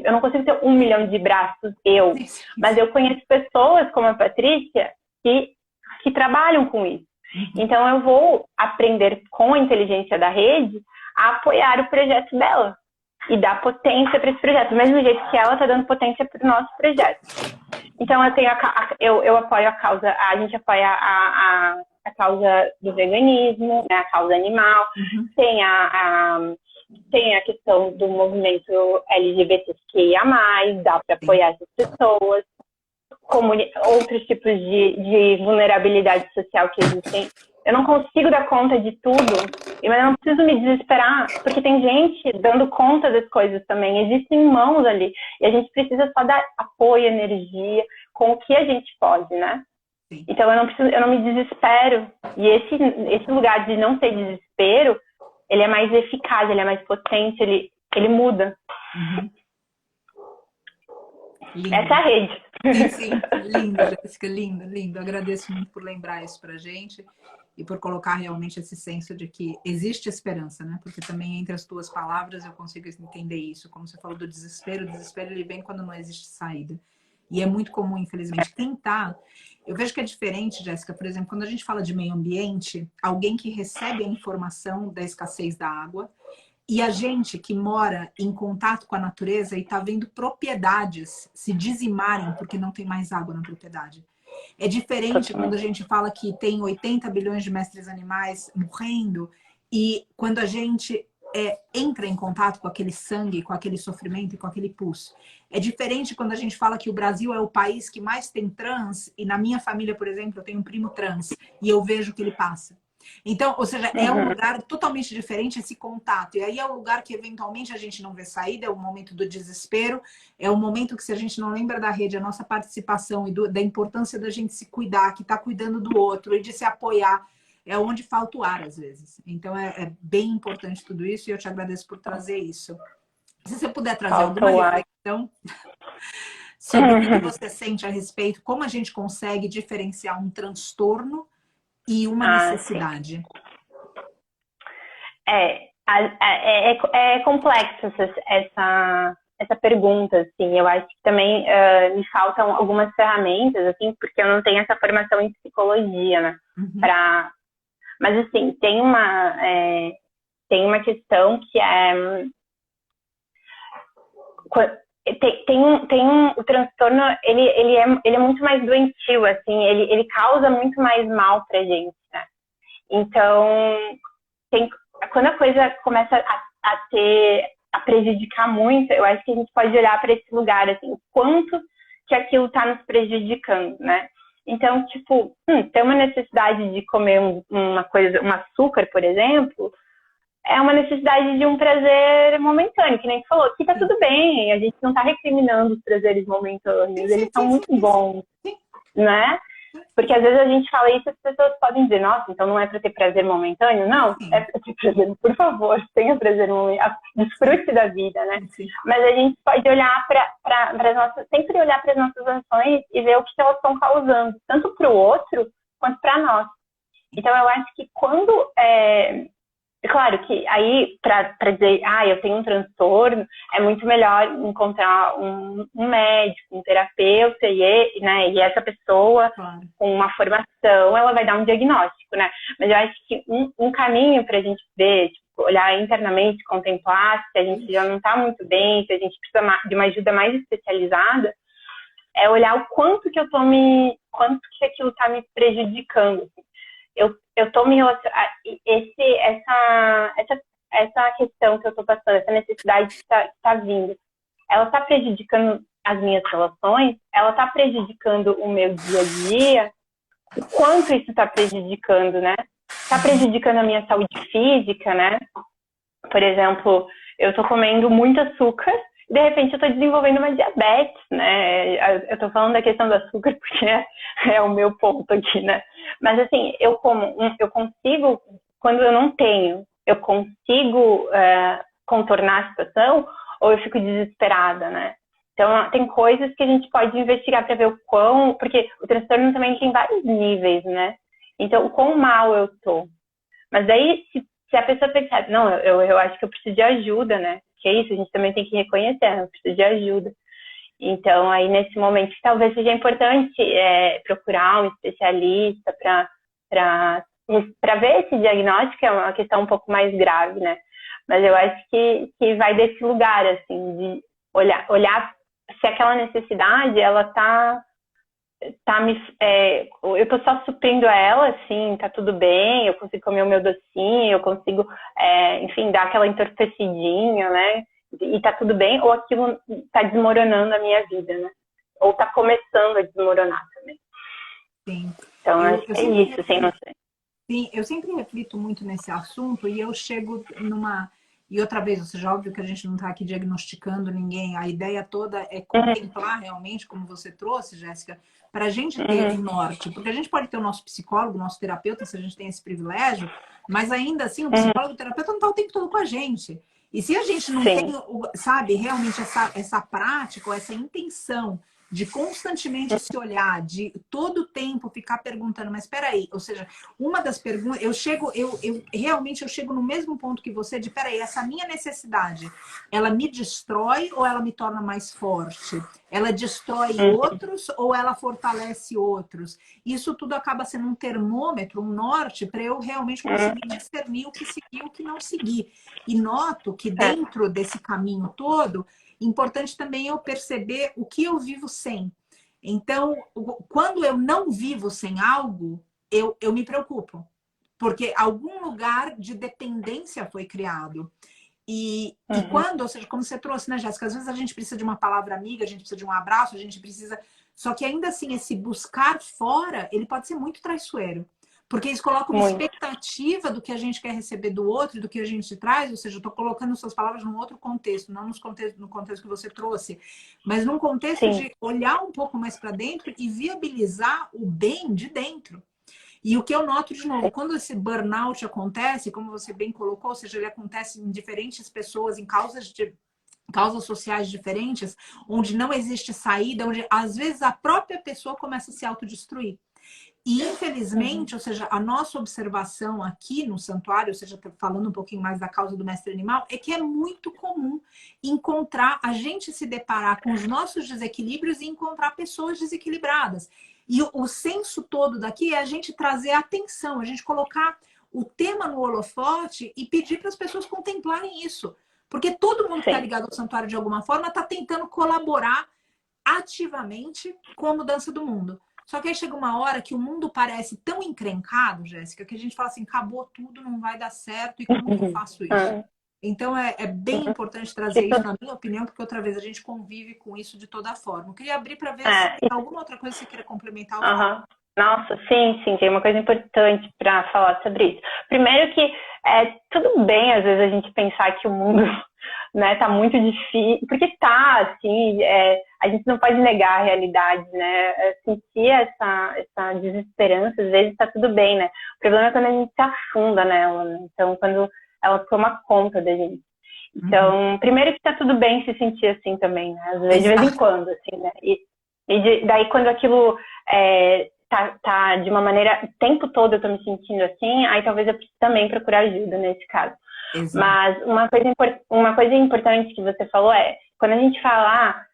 de braços, mas eu conheço pessoas como a Patrícia que trabalham com isso. Então eu vou aprender com a inteligência da rede a apoiar o projeto dela e dar potência para esse projeto, do mesmo jeito que ela está dando potência para o nosso projeto. Então eu apoio a causa, a gente apoia a causa do veganismo, né, a causa animal, tem a questão do movimento LGBTQIA+, dá para apoiar essas pessoas, outros tipos de vulnerabilidade social que existem. Eu não consigo dar conta de tudo, mas eu não preciso me desesperar, porque tem gente dando conta das coisas também. Existem mãos ali, e a gente precisa só dar apoio, energia, com o que a gente pode, né? Sim. Então eu não me desespero. E esse lugar de não ter desespero, ele é mais eficaz, ele é mais potente, ele muda. Lindo. Essa é a rede. Sim, lindo, Jéssica, lindo. Agradeço muito por lembrar isso pra gente e por colocar realmente esse senso de que existe esperança, né? Porque também entre as tuas palavras eu consigo entender isso. Como você falou do desespero, o desespero ele vem quando não existe saída. E é muito comum, infelizmente, eu vejo que é diferente, Jéssica, por exemplo, quando a gente fala de meio ambiente, alguém que recebe a informação da escassez da água e a gente que mora em contato com a natureza e está vendo propriedades se dizimarem porque não tem mais água na propriedade. É diferente quando a gente fala que tem 80 bilhões de mestres animais morrendo e quando a gente entra em contato com aquele sangue, com aquele sofrimento e com aquele pulso. É diferente quando a gente fala que o Brasil é o país que mais tem trans e na minha família, por exemplo, eu tenho um primo trans e eu vejo que ele passa. Então, ou seja, é um lugar totalmente diferente esse contato. E aí é o lugar que eventualmente a gente não vê saída, é o momento do desespero, é o momento que se a gente não lembra da rede, a nossa participação e da importância da gente se cuidar, que está cuidando do outro e de se apoiar, é onde falta o ar às vezes. Então é bem importante tudo isso e eu te agradeço por trazer isso. Se você puder trazer alguma reflexão sobre o que você sente a respeito, como a gente consegue diferenciar um transtorno e uma necessidade. É complexa essa pergunta, assim. Eu acho que também me faltam algumas ferramentas, assim, porque eu não tenho essa formação em psicologia, né? Mas, assim, tem uma questão que o transtorno, ele é muito mais doentio, assim, ele causa muito mais mal pra gente, né? Então, quando a coisa começa a prejudicar muito, eu acho que a gente pode olhar para esse lugar, assim, o quanto que aquilo está nos prejudicando, né? Então, tipo, ter uma necessidade de comer uma coisa, um açúcar, por exemplo, é uma necessidade de um prazer momentâneo, que nem tu falou, que tá tudo bem, a gente não tá recriminando os prazeres momentâneos, eles são muito bons, né? Porque às vezes a gente fala isso e as pessoas podem dizer, nossa, então não é para ter prazer momentâneo? Não, é para ter prazer, por favor, tenha prazer momentâneo, desfrute da vida, né? Mas a gente pode olhar para as nossas, sempre olhar para as nossas ações e ver o que elas estão causando, tanto para o outro quanto para nós. Então eu acho que quando é claro que aí, para dizer, eu tenho um transtorno, é muito melhor encontrar um médico, um terapeuta, e essa pessoa, com uma formação, ela vai dar um diagnóstico, né? Mas eu acho que um caminho para a gente ver, tipo, olhar internamente, contemplar se a gente já não está muito bem, se a gente precisa de uma ajuda mais especializada, é olhar o quanto que aquilo está me prejudicando. Eu tô me relacionando. Essa questão que eu tô passando, essa necessidade que tá vindo, ela tá prejudicando as minhas relações? Ela tá prejudicando o meu dia a dia? O quanto isso tá prejudicando, né? Tá prejudicando a minha saúde física, né? Por exemplo, eu tô comendo muito açúcar, de repente eu tô desenvolvendo uma diabetes, né? Eu tô falando da questão do açúcar porque é o meu ponto aqui, né? Mas assim, eu consigo, quando eu não tenho, eu consigo contornar a situação ou eu fico desesperada, né? Então, tem coisas que a gente pode investigar para ver o quão... Porque o transtorno também tem vários níveis, né? Então, o quão mal eu tô. Mas daí, se a pessoa pensar, não, eu acho que eu preciso de ajuda, né? Que é isso, a gente também tem que reconhecer, eu preciso de ajuda. Então, aí nesse momento, talvez seja importante procurar um especialista para ver esse diagnóstico, que é uma questão um pouco mais grave, né? Mas eu acho que vai desse lugar, assim, de olhar se aquela necessidade, ela eu tô só suprindo ela, assim, tá tudo bem, eu consigo comer o meu docinho, eu consigo, enfim, dar aquela entorpecidinha, né? E tá tudo bem, ou aquilo tá desmoronando a minha vida, né? Ou tá começando a desmoronar também. Sim. Então, é isso, sem noção. Sim, eu sempre reflito muito nesse assunto e eu chego numa... E outra vez, ou seja, óbvio que a gente não está aqui diagnosticando ninguém, a ideia toda é contemplar realmente, como você trouxe, Jéssica, para a gente ter um norte. Porque a gente pode ter o nosso psicólogo, o nosso terapeuta, se a gente tem esse privilégio, mas ainda assim o psicólogo e o terapeuta não está o tempo todo com a gente. E se a gente não tem, sabe, realmente essa prática, ou essa intenção de constantemente se olhar, de todo o tempo ficar perguntando, mas espera aí, ou seja, uma das perguntas, realmente eu chego no mesmo ponto que você, de espera aí, essa minha necessidade, ela me destrói ou ela me torna mais forte? Ela destrói outros ou ela fortalece outros? Isso tudo acaba sendo um termômetro, um norte, para eu realmente conseguir discernir o que seguir e o que não seguir. E noto que dentro desse caminho todo, importante também eu perceber o que eu vivo sem. Então, quando eu não vivo sem algo, eu me preocupo. Porque algum lugar de dependência foi criado. E quando, ou seja, como você trouxe, né, Jéssica? Às vezes a gente precisa de uma palavra amiga, a gente precisa de um abraço, a gente precisa... Só que ainda assim, esse buscar fora, ele pode ser muito traiçoeiro. Porque eles colocam uma expectativa do que a gente quer receber do outro, do que a gente traz, ou seja, eu estou colocando suas palavras num outro contexto, não no contexto que você trouxe, mas num contexto de olhar um pouco mais para dentro e viabilizar o bem de dentro. E o que eu noto, de novo, quando esse burnout acontece, como você bem colocou, ou seja, ele acontece em diferentes pessoas, em causas sociais diferentes, onde não existe saída, onde às vezes a própria pessoa começa a se autodestruir. E, infelizmente, ou seja, a nossa observação aqui no santuário, ou seja, falando um pouquinho mais da causa do mestre animal, é que é muito comum encontrar, a gente se deparar com os nossos desequilíbrios e encontrar pessoas desequilibradas. E o senso todo daqui é a gente trazer atenção, a gente colocar o tema no holofote e pedir para as pessoas contemplarem isso. Porque todo mundo que está ligado ao santuário de alguma forma está tentando colaborar ativamente com a mudança do mundo. Só que aí chega uma hora que o mundo parece tão encrencado, Jéssica, que a gente fala assim, acabou tudo, não vai dar certo, e como que eu faço isso? Então é bem Uhum. importante trazer isso, na minha opinião, porque outra vez a gente convive com isso de toda forma. Eu queria abrir para ver se É, tem alguma outra coisa que você queira complementar ou falar. aham. Nossa, sim, sim, tem uma coisa importante para falar sobre isso. Primeiro que tudo bem, às vezes, a gente pensar que o mundo né, tá muito difícil, porque tá, assim, a gente não pode negar a realidade, né? Sentir essa desesperança, às vezes tá tudo bem, né? O problema é quando a gente se afunda nela, né? Então, quando ela toma conta da gente. Uhum. Então, primeiro que tá tudo bem se sentir assim também, né? Às vezes, de vez em Exato. quando, assim, né? Daí quando aquilo tá de uma maneira, o tempo todo eu tô me sentindo assim, aí talvez eu precise também procurar ajuda nesse caso. Exato. Mas uma coisa importante que você falou quando a gente fala,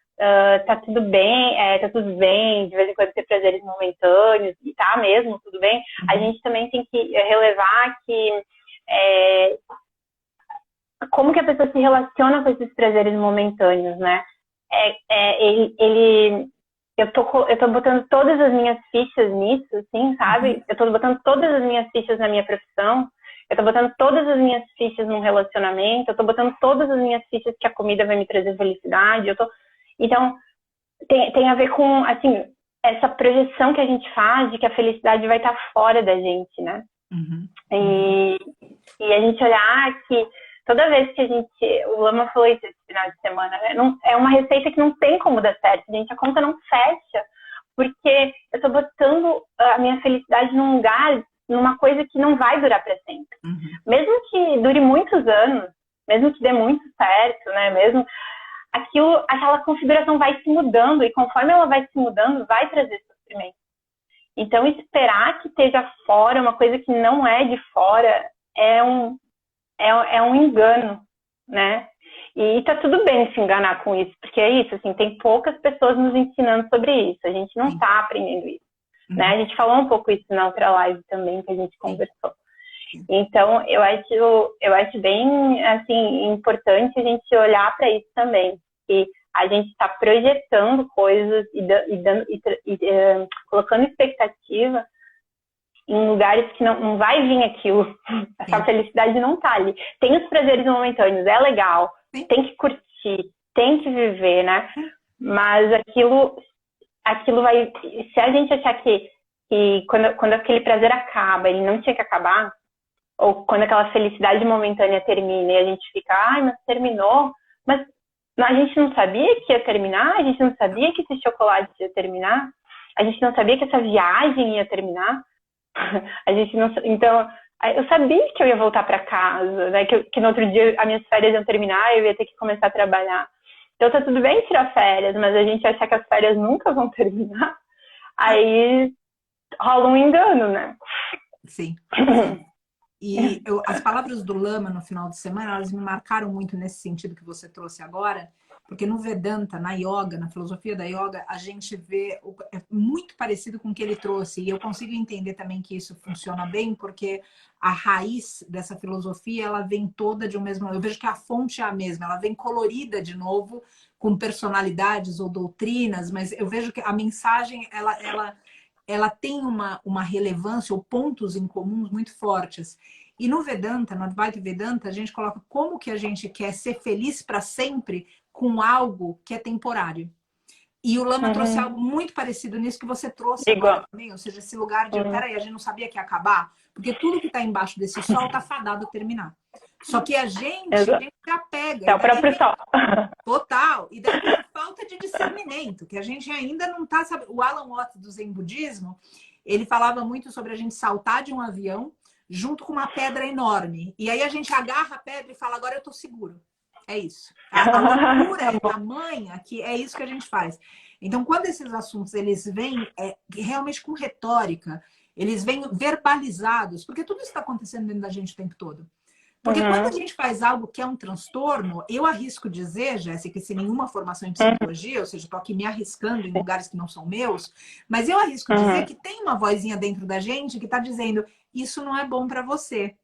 tá tudo bem, tá tudo bem, de vez em quando ter prazeres momentâneos, e tá mesmo, tudo bem, a Uhum. gente também tem que relevar que é, como que a pessoa se relaciona com esses prazeres momentâneos, né? Eu tô botando todas as minhas fichas nisso, assim, Uhum. sabe? Eu tô botando todas as minhas fichas na minha profissão, eu tô botando todas as minhas fichas num relacionamento, eu tô botando todas as minhas fichas que a comida vai me trazer felicidade, Então, tem a ver com, assim, essa projeção que a gente faz de que a felicidade vai estar fora da gente, né? Uhum. Uhum. E, e a gente olhar que toda vez que a gente. O Lama falou isso esse final de semana, né? Não, é uma receita que não tem como dar certo, gente. A conta não fecha, porque eu tô botando a minha felicidade num lugar, numa coisa que não vai durar para sempre. Uhum. Mesmo que dure muitos anos, mesmo que dê muito certo, né? Mesmo aquela configuração vai se mudando, e conforme ela vai se mudando, vai trazer sofrimento. Então, esperar que esteja fora, uma coisa que não é de fora, é um engano, né? E tá tudo bem se enganar com isso, porque é isso, assim, tem poucas pessoas nos ensinando sobre isso, a gente não Sim. tá aprendendo isso, né? Uhum. A gente falou um pouco isso na outra live também, que a gente Sim. conversou. Sim. Então, eu acho bem, assim, importante a gente olhar para isso também, que a gente está projetando coisas colocando expectativa em lugares que não vai vir aquilo. Essa Sim. felicidade não tá ali. Tem os prazeres momentâneos, é legal, Sim. tem que curtir, tem que viver, né? Mas aquilo vai. Se a gente achar que quando aquele prazer acaba, ele não tinha que acabar, ou quando aquela felicidade momentânea termina e a gente fica, ai, mas terminou, mas a gente não sabia que ia terminar, a gente não sabia que esse chocolate ia terminar, a gente não sabia que essa viagem ia terminar. A gente não, então, eu sabia que eu ia voltar para casa, né? Que no outro dia as minhas férias iam terminar e eu ia ter que começar a trabalhar. Então tá tudo bem tirar férias, mas a gente achar que as férias nunca vão terminar, aí rola um engano, né? Sim. Sim. E as palavras do Lama no final de semana, elas me marcaram muito nesse sentido que você trouxe agora, porque no Vedanta, na yoga, na filosofia da yoga, a gente vê é muito parecido com o que ele trouxe. E eu consigo entender também que isso funciona bem, porque a raiz dessa filosofia, ela vem toda de um mesmo. Eu vejo que a fonte é a mesma, ela vem colorida de novo, com personalidades ou doutrinas, mas eu vejo que a mensagem, ela tem uma relevância ou pontos em comuns muito fortes. E no Vedanta, no Advaita Vedanta, a gente coloca como que a gente quer ser feliz para sempre com algo que é temporário. E o Lama trouxe Uhum. algo muito parecido nisso que você trouxe agora Igual. também, ou seja, esse lugar de, Uhum. peraí, a gente não sabia que ia acabar, porque tudo que está embaixo desse sol está fadado a terminar. Só que a Exato. gente se apega, É e o daí próprio vem sol. total. E daí vem a falta de discernimento, que a gente ainda não está sabendo. O Alan Watts do Zen Budismo, ele falava muito sobre a gente saltar de um avião junto com uma pedra enorme. E aí a gente agarra a pedra e fala, agora eu estou seguro. É isso. A loucura Tá é bom. tamanha que é isso que a gente faz. Então, quando esses assuntos eles vêm realmente com retórica, eles vêm verbalizados, porque tudo isso está acontecendo dentro da gente o tempo todo. Porque quando a Uhum. gente faz algo que é um transtorno, eu arrisco dizer, Jéssica, sem nenhuma formação em Uhum. psicologia, ou seja, estou aqui me arriscando em lugares que não são meus, mas eu arrisco dizer Uhum. que tem uma vozinha dentro da gente que está dizendo: isso não é bom para você.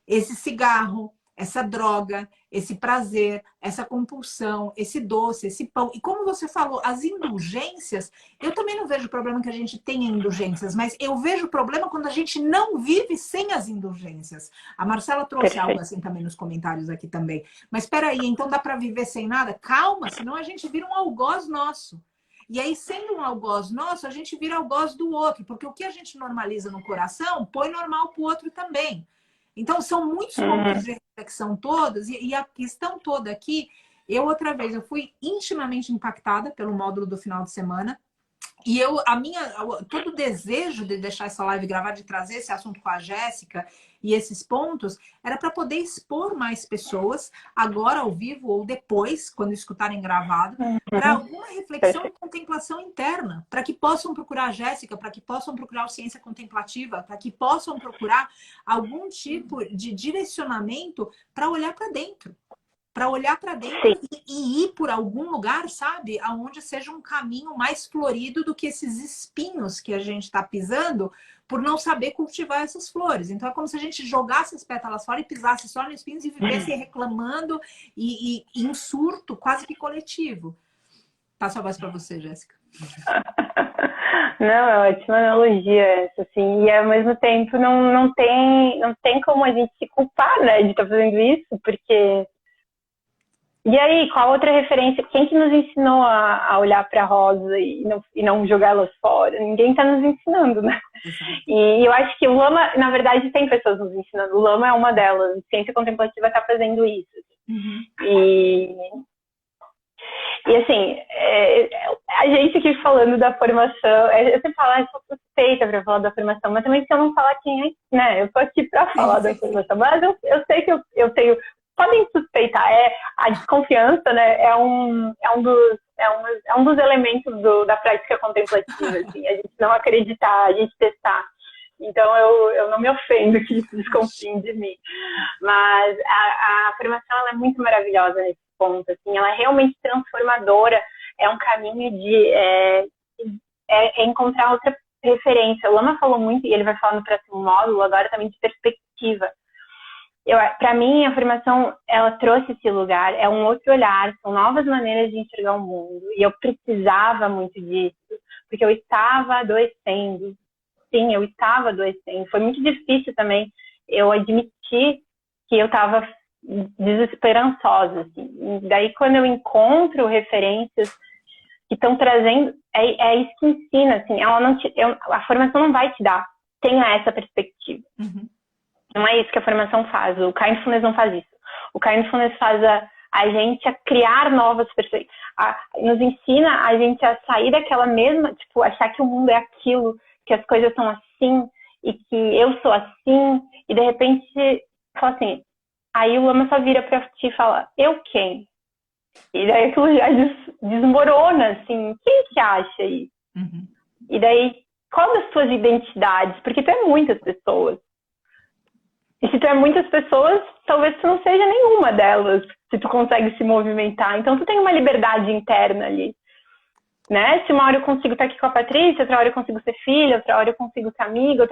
Esse cigarro, essa droga, esse prazer, essa compulsão, esse doce, esse pão. E como você falou, as indulgências, eu também não vejo problema que a gente tenha indulgências, mas eu vejo problema quando a gente não vive sem as indulgências. A Marcela trouxe algo Perfeito. assim também nos comentários aqui também. Mas espera aí, então dá para viver sem nada? Calma, senão a gente vira um algoz nosso. E aí, sendo um algoz nosso, a gente vira algoz do outro, porque o que a gente normaliza no coração, põe normal para o outro também. Então, são muitos pontos de reflexão todos, e a questão toda aqui, outra vez, eu fui intimamente impactada pelo módulo do final de semana, e todo o desejo de deixar essa live gravada, de trazer esse assunto com a Jéssica e esses pontos, era para poder expor mais pessoas, agora ao vivo ou depois, quando escutarem gravado, para alguma reflexão e contemplação interna, para que possam procurar a Jéssica, para que possam procurar o Ciência Contemplativa, para que possam procurar algum tipo de direcionamento para olhar para dentro. Para olhar para dentro e ir por algum lugar, sabe? Aonde seja um caminho mais florido do que esses espinhos que a gente está pisando por não saber cultivar essas flores. Então é como se a gente jogasse as pétalas fora e pisasse só nos espinhos e vivesse reclamando e em surto quase que coletivo. Passo a voz para você, Jéssica. Não, é uma ótima analogia essa, assim, e ao mesmo tempo não tem como a gente se culpar, né, de estar fazendo isso, porque... E aí, qual outra referência? Quem que nos ensinou a olhar para a rosa e não jogá-las fora? Ninguém está nos ensinando, né? E eu acho que o Lama, na verdade, tem pessoas nos ensinando. O Lama é uma delas. A Ciência Contemplativa está fazendo isso. E assim, a gente aqui falando da formação, eu sempre falo, eu sou suspeita para falar da formação, mas também se eu não falar quem é, né? Eu tô aqui para falar da formação, mas eu sei que eu tenho... Podem suspeitar, a desconfiança, né, é um dos elementos da prática contemplativa, assim, a gente não acreditar, a gente testar. Então, eu não me ofendo que desconfiem de mim. Mas a formação, ela é muito maravilhosa nesse ponto, assim, ela é realmente transformadora, é um caminho de encontrar outra referência. O Lama falou muito, e ele vai falar no próximo módulo, agora também de perspectiva. Para mim, a formação, ela trouxe esse lugar, é um outro olhar, são novas maneiras de enxergar o mundo. E eu precisava muito disso, porque eu estava adoecendo. Sim, eu estava adoecendo. Foi muito difícil também eu admitir que eu estava desesperançosa. Assim. E daí, quando eu encontro referências que estão trazendo, é isso que ensina. Assim, a formação não vai te dar. Tenha essa perspectiva. Não é isso que a formação faz. O Kindfulness não faz isso. O Kindfulness faz a gente a criar novas perspectivas. Nos ensina a gente a sair daquela mesma, tipo, achar que o mundo é aquilo, que as coisas são assim, e que eu sou assim, e de repente, fala assim, aí o Lama só vira pra ti e fala, eu quem? E daí aquilo já desmorona, assim, quem que acha isso? E daí, qual das tuas identidades? Porque tu é muitas pessoas. E se tu é muitas pessoas, talvez tu não seja nenhuma delas, se tu consegue se movimentar. Então, tu tem uma liberdade interna ali, né? Se uma hora eu consigo estar aqui com a Patrícia, outra hora eu consigo ser filha, outra hora eu consigo ser amiga,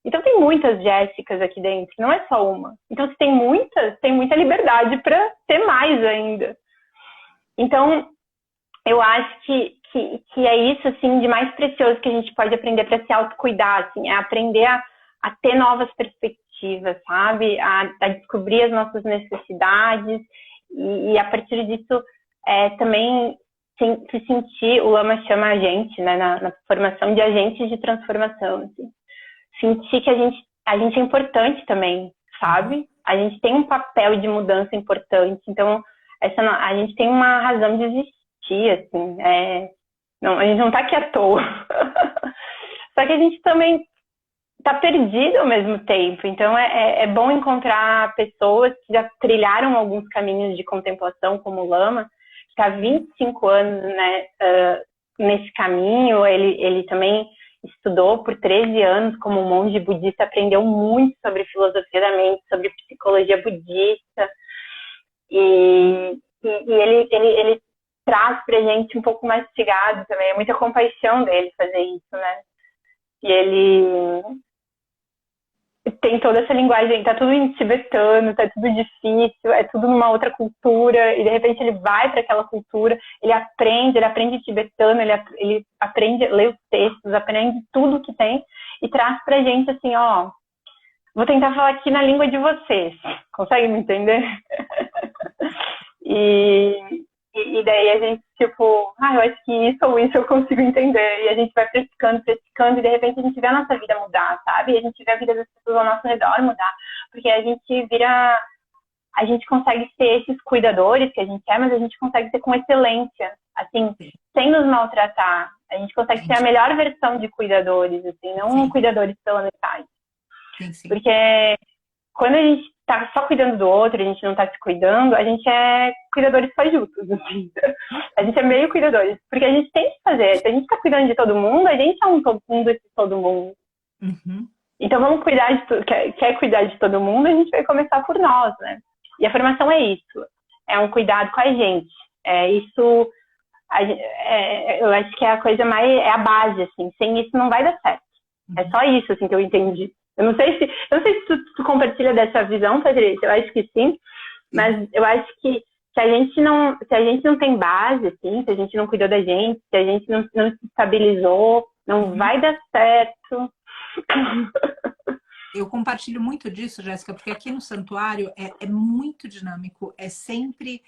Então, tem muitas Jéssicas aqui dentro, não é só uma. Então, se tem muita liberdade para ter mais ainda. Então, eu acho que é isso, assim, de mais precioso que a gente pode aprender para se autocuidar, assim, é aprender a ter novas perspectivas, sabe? A descobrir as nossas necessidades e a partir disso também se sentir, o Lama chama a gente, né, na formação de agentes de transformação, assim. Sentir que a gente é importante também, sabe? A gente tem um papel de mudança importante, então a gente tem uma razão de existir, assim, a gente não tá aqui à toa. Só que a gente também tá perdido ao mesmo tempo. Então, é bom encontrar pessoas que já trilharam alguns caminhos de contemplação, como o Lama, que está há 25 anos, né, nesse caminho. Ele também estudou por 13 anos como monge budista, aprendeu muito sobre filosofia da mente, sobre psicologia budista. E ele traz pra gente um pouco mais mastigado também. É muita compaixão dele fazer isso, né? E ele tem toda essa linguagem, tá tudo em tibetano, tá tudo difícil, é tudo numa outra cultura, e de repente ele vai para aquela cultura, ele aprende tibetano, ele aprende, lê os textos, aprende tudo que tem, e traz pra gente assim, ó, vou tentar falar aqui na língua de vocês, consegue me entender? E daí a gente, tipo, eu acho que isso ou isso eu consigo entender. E a gente vai praticando, e de repente a gente vê a nossa vida mudar, sabe? E a gente vê a vida das pessoas ao nosso redor mudar. Porque a gente consegue ser esses cuidadores que a gente é, mas a gente consegue ser com excelência, assim, sem nos maltratar. A gente consegue ser a melhor versão de cuidadores, assim, não cuidadores pela metade. Porque quando a gente tá só cuidando do outro, a gente não tá se cuidando, a gente é cuidadores fajutos, assim. A gente é meio cuidadores, porque a gente tem que fazer. Se a gente tá cuidando de todo mundo, a gente é um desse todo mundo. Uhum. Então vamos cuidar de tudo. Quer cuidar de todo mundo, a gente vai começar por nós, né? E a formação é isso. É um cuidado com a gente. É isso. Eu acho que é a coisa mais. É a base, assim. Sem isso não vai dar certo. É só isso, assim, que eu entendi. Eu não sei se tu compartilha dessa visão, Patrícia, eu acho que sim, mas eu acho que se a gente não tem base, assim, se a gente não cuidou da gente, se a gente não se estabilizou, não vai dar certo. Eu compartilho muito disso, Jéssica, porque aqui no santuário é muito dinâmico, é sempre...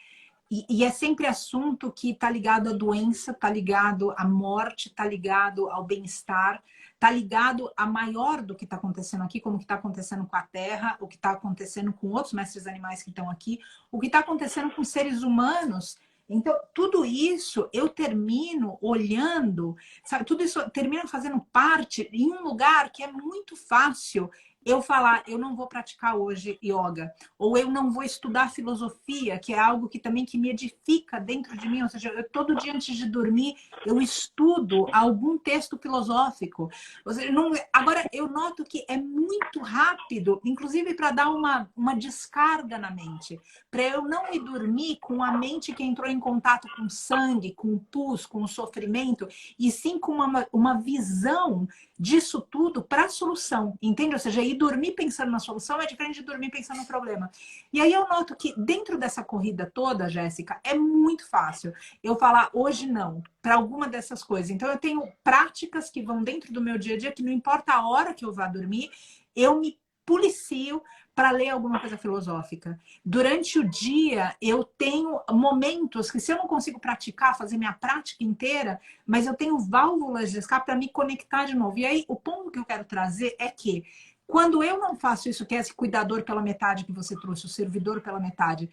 E é sempre assunto que está ligado à doença, está ligado à morte, está ligado ao bem-estar, está ligado a maior do que está acontecendo aqui, como que está acontecendo com a Terra, o que está acontecendo com outros mestres animais que estão aqui, o que está acontecendo com seres humanos. Então, tudo isso eu termino olhando, sabe? Tudo isso eu termino fazendo parte em um lugar que é muito fácil eu falar, eu não vou praticar hoje yoga, ou eu não vou estudar filosofia, que é algo que também que me edifica dentro de mim, ou seja, todo dia antes de dormir, eu estudo algum texto filosófico. Ou seja, agora, eu noto que é muito rápido, inclusive para dar uma descarga na mente, para eu não ir dormir com a mente que entrou em contato com o sangue, com o pus, com o sofrimento, e sim com uma visão disso tudo para a solução, entende? Ou seja, ir dormir pensando na solução é diferente de dormir pensando no problema. E aí eu noto que dentro dessa corrida toda, Jéssica, é muito fácil eu falar hoje não para alguma dessas coisas. Então eu tenho práticas que vão dentro do meu dia a dia, que não importa a hora que eu vá dormir, eu me policio para ler alguma coisa filosófica. Durante o dia, eu tenho momentos que se eu não consigo praticar, fazer minha prática inteira, mas eu tenho válvulas de escape para me conectar de novo. E aí, o ponto que eu quero trazer é que quando eu não faço isso, que é esse cuidador pela metade que você trouxe, o servidor pela metade,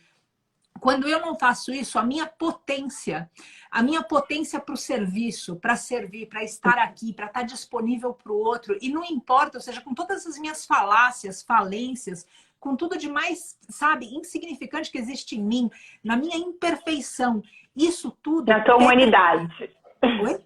quando eu não faço isso, a minha potência para o serviço, para servir, para estar aqui, para estar disponível para o outro, e não importa, ou seja, com todas as minhas falácias, falências, com tudo de mais, sabe, insignificante que existe em mim, na minha imperfeição, isso tudo... Na tua humanidade. Oi?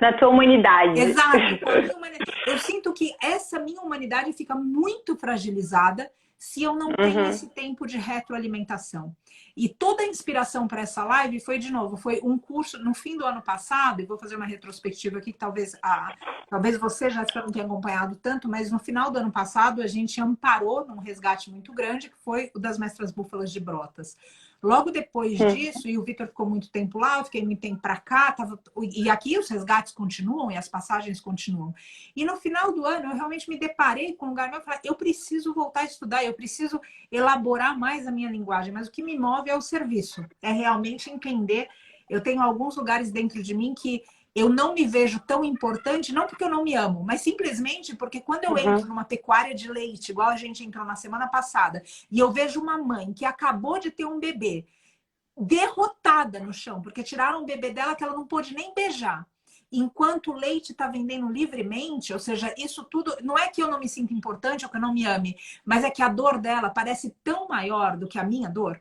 Na tua humanidade. Exato. Com a minha humanidade. Eu sinto que essa minha humanidade fica muito fragilizada se eu não tenho esse tempo de retroalimentação. E toda a inspiração para essa live foi, de novo, foi um curso no fim do ano passado, e vou fazer uma retrospectiva aqui, que talvez você já não tenha acompanhado tanto, mas no final do ano passado a gente amparou num resgate muito grande, que foi o das Mestras Búfalas de Brotas. Logo depois disso, e o Vitor ficou muito tempo lá, eu fiquei muito tempo para cá, e aqui os resgates continuam e as passagens continuam. E no final do ano, eu realmente me deparei com um lugar meu e falei, eu preciso voltar a estudar, eu preciso elaborar mais a minha linguagem, mas o que me move é o serviço, é realmente entender. Eu tenho alguns lugares dentro de mim que eu não me vejo tão importante, não porque eu não me amo, mas simplesmente porque quando eu entro numa pecuária de leite, igual a gente entrou na semana passada, e eu vejo uma mãe que acabou de ter um bebê derrotada no chão, porque tiraram o bebê dela que ela não pôde nem beijar, enquanto o leite está vendendo livremente, ou seja, isso tudo, não é que eu não me sinta importante ou que eu não me ame, mas é que a dor dela parece tão maior do que a minha dor.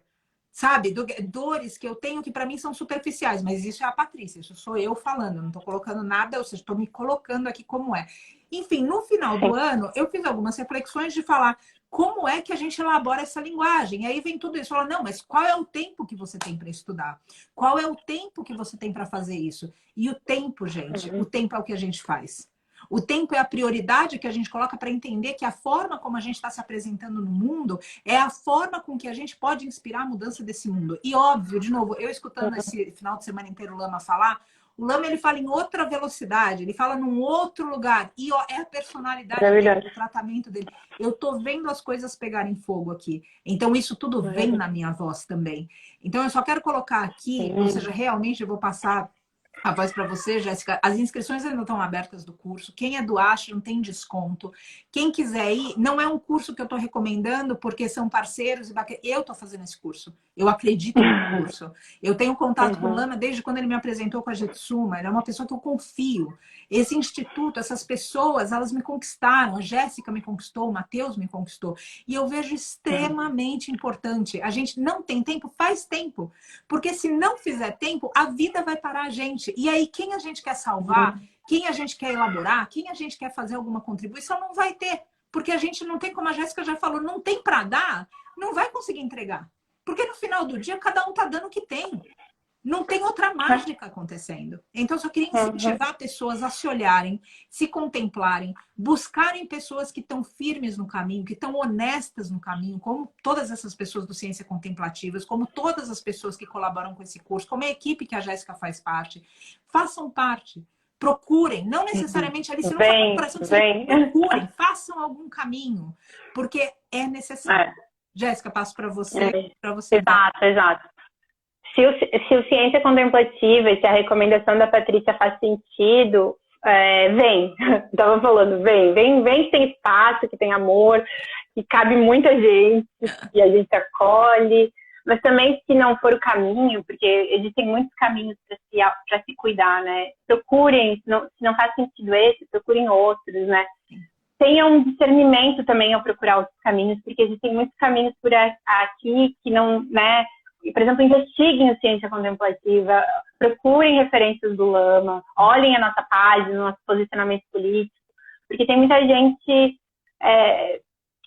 Sabe, dores que eu tenho que para mim são superficiais, mas isso é a Patrícia, isso sou eu falando, eu não estou colocando nada, ou seja, estou me colocando aqui como é. Enfim, no final do ano, eu fiz algumas reflexões de falar como é que a gente elabora essa linguagem. E aí vem tudo isso, fala, não, mas qual é o tempo que você tem para estudar? Qual é o tempo que você tem para fazer isso? E o tempo, gente, o tempo é o que a gente faz. O tempo é a prioridade que a gente coloca para entender que a forma como a gente está se apresentando no mundo é a forma com que a gente pode inspirar a mudança desse mundo. E óbvio, de novo, eu escutando esse final de semana inteiro o Lama falar, o Lama ele fala em outra velocidade, ele fala num outro lugar. E ó, é a personalidade dele, o tratamento dele. Eu tô vendo as coisas pegarem fogo aqui. Então isso tudo vem na minha voz também. Então eu só quero colocar aqui, ou seja, realmente eu vou passar a voz para você, Jéssica. As inscrições ainda estão abertas do curso. Quem é do Ashram tem desconto. Quem quiser ir, não é um curso que eu estou recomendando porque são parceiros. Eu estou fazendo esse curso. Eu acredito no curso. Eu tenho contato com o Lama desde quando ele me apresentou com a Jetsuma. Ele é uma pessoa que eu confio. Esse instituto, essas pessoas, elas me conquistaram. A Jéssica me conquistou, o Matheus me conquistou. E eu vejo extremamente importante. A gente não tem tempo, faz tempo. Porque se não fizer tempo, a vida vai parar a gente. E aí, quem a gente quer salvar, quem a gente quer elaborar, quem a gente quer fazer alguma contribuição, não vai ter. Porque a gente não tem, como a Jéssica já falou, não tem para dar, não vai conseguir entregar. Porque no final do dia, cada um tá dando o que tem. Não tem outra mágica acontecendo. Então, eu só queria incentivar pessoas a se olharem, se contemplarem, buscarem pessoas que estão firmes no caminho, que estão honestas no caminho, como todas essas pessoas do Ciência Contemplativas, como todas as pessoas que colaboram com esse curso, como a equipe que a Jéssica faz parte. Façam parte. Procurem, não necessariamente ali, se não for coração, procurem, façam algum caminho, porque é necessário. Jéssica, passo para você, Exato. Se o Ciência Contemplativa e se a recomendação da Patrícia faz sentido, vem. Estava falando, vem que tem espaço, que tem amor, que cabe muita gente, e a gente acolhe. Mas também, se não for o caminho, porque existem muitos caminhos para se cuidar, né? Procurem, se não faz sentido esse, procurem outros, né? Tenham um discernimento também ao procurar outros caminhos, porque existem muitos caminhos por aqui que não, né? Por exemplo, investiguem a Ciência Contemplativa, procurem referências do Lama, olhem a nossa página, o nosso posicionamento político, porque tem muita gente...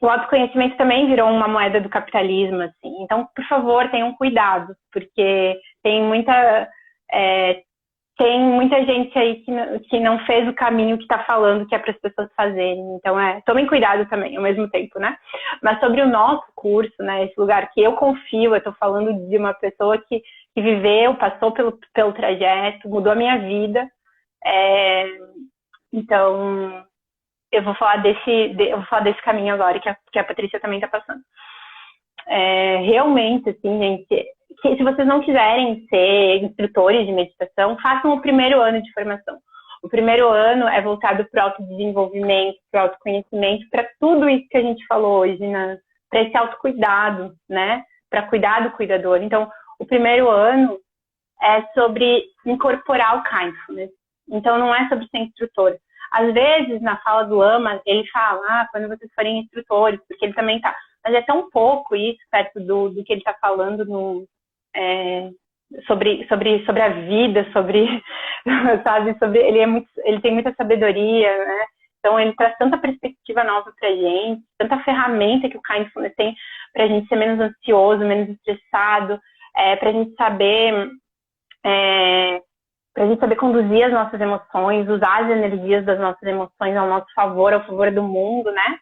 o autoconhecimento também virou uma moeda do capitalismo, assim. Então, por favor, tenham cuidado, porque tem muita gente aí que não fez o caminho que está falando que é para as pessoas fazerem. Então, tomem cuidado também, ao mesmo tempo, né? Mas sobre o nosso curso, né? Esse lugar que eu confio, eu estou falando de uma pessoa que viveu, passou pelo trajeto, mudou a minha vida. Então, eu vou falar desse caminho agora, que a Patrícia também está passando. Realmente, assim, gente... Se vocês não quiserem ser instrutores de meditação, façam o primeiro ano de formação. O primeiro ano é voltado para o autodesenvolvimento, para o autoconhecimento, para tudo isso que a gente falou hoje, né? Para esse autocuidado, né? Para cuidar do cuidador. Então, o primeiro ano é sobre incorporar o Kindfulness. Então, não é sobre ser instrutor. Às vezes, na fala do Lama, ele fala, quando vocês forem instrutores, porque ele também tá... Mas é tão pouco isso, perto do que ele está falando sobre a vida, sabe, ele tem muita sabedoria, né? Então ele traz tanta perspectiva nova pra gente, tanta ferramenta que o Kindfulness tem pra gente ser menos ansioso, menos estressado, pra gente saber conduzir as nossas emoções, usar as energias das nossas emoções ao nosso favor, ao favor do mundo, né?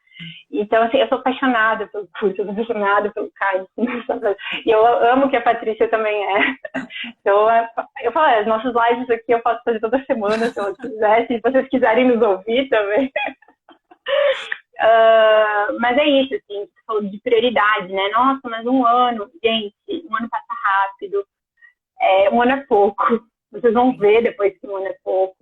Então, assim, eu sou apaixonada pelo curso, eu sou apaixonada pelo Caio. E eu amo que a Patrícia também é. Então, eu falo, as nossas lives aqui eu posso fazer toda semana, se eu quiser, se vocês quiserem nos ouvir também. Mas é isso, assim, você falou de prioridade, né? Nossa, mas um ano, gente, um ano passa rápido. Um ano é pouco. Vocês vão ver depois que um ano é pouco.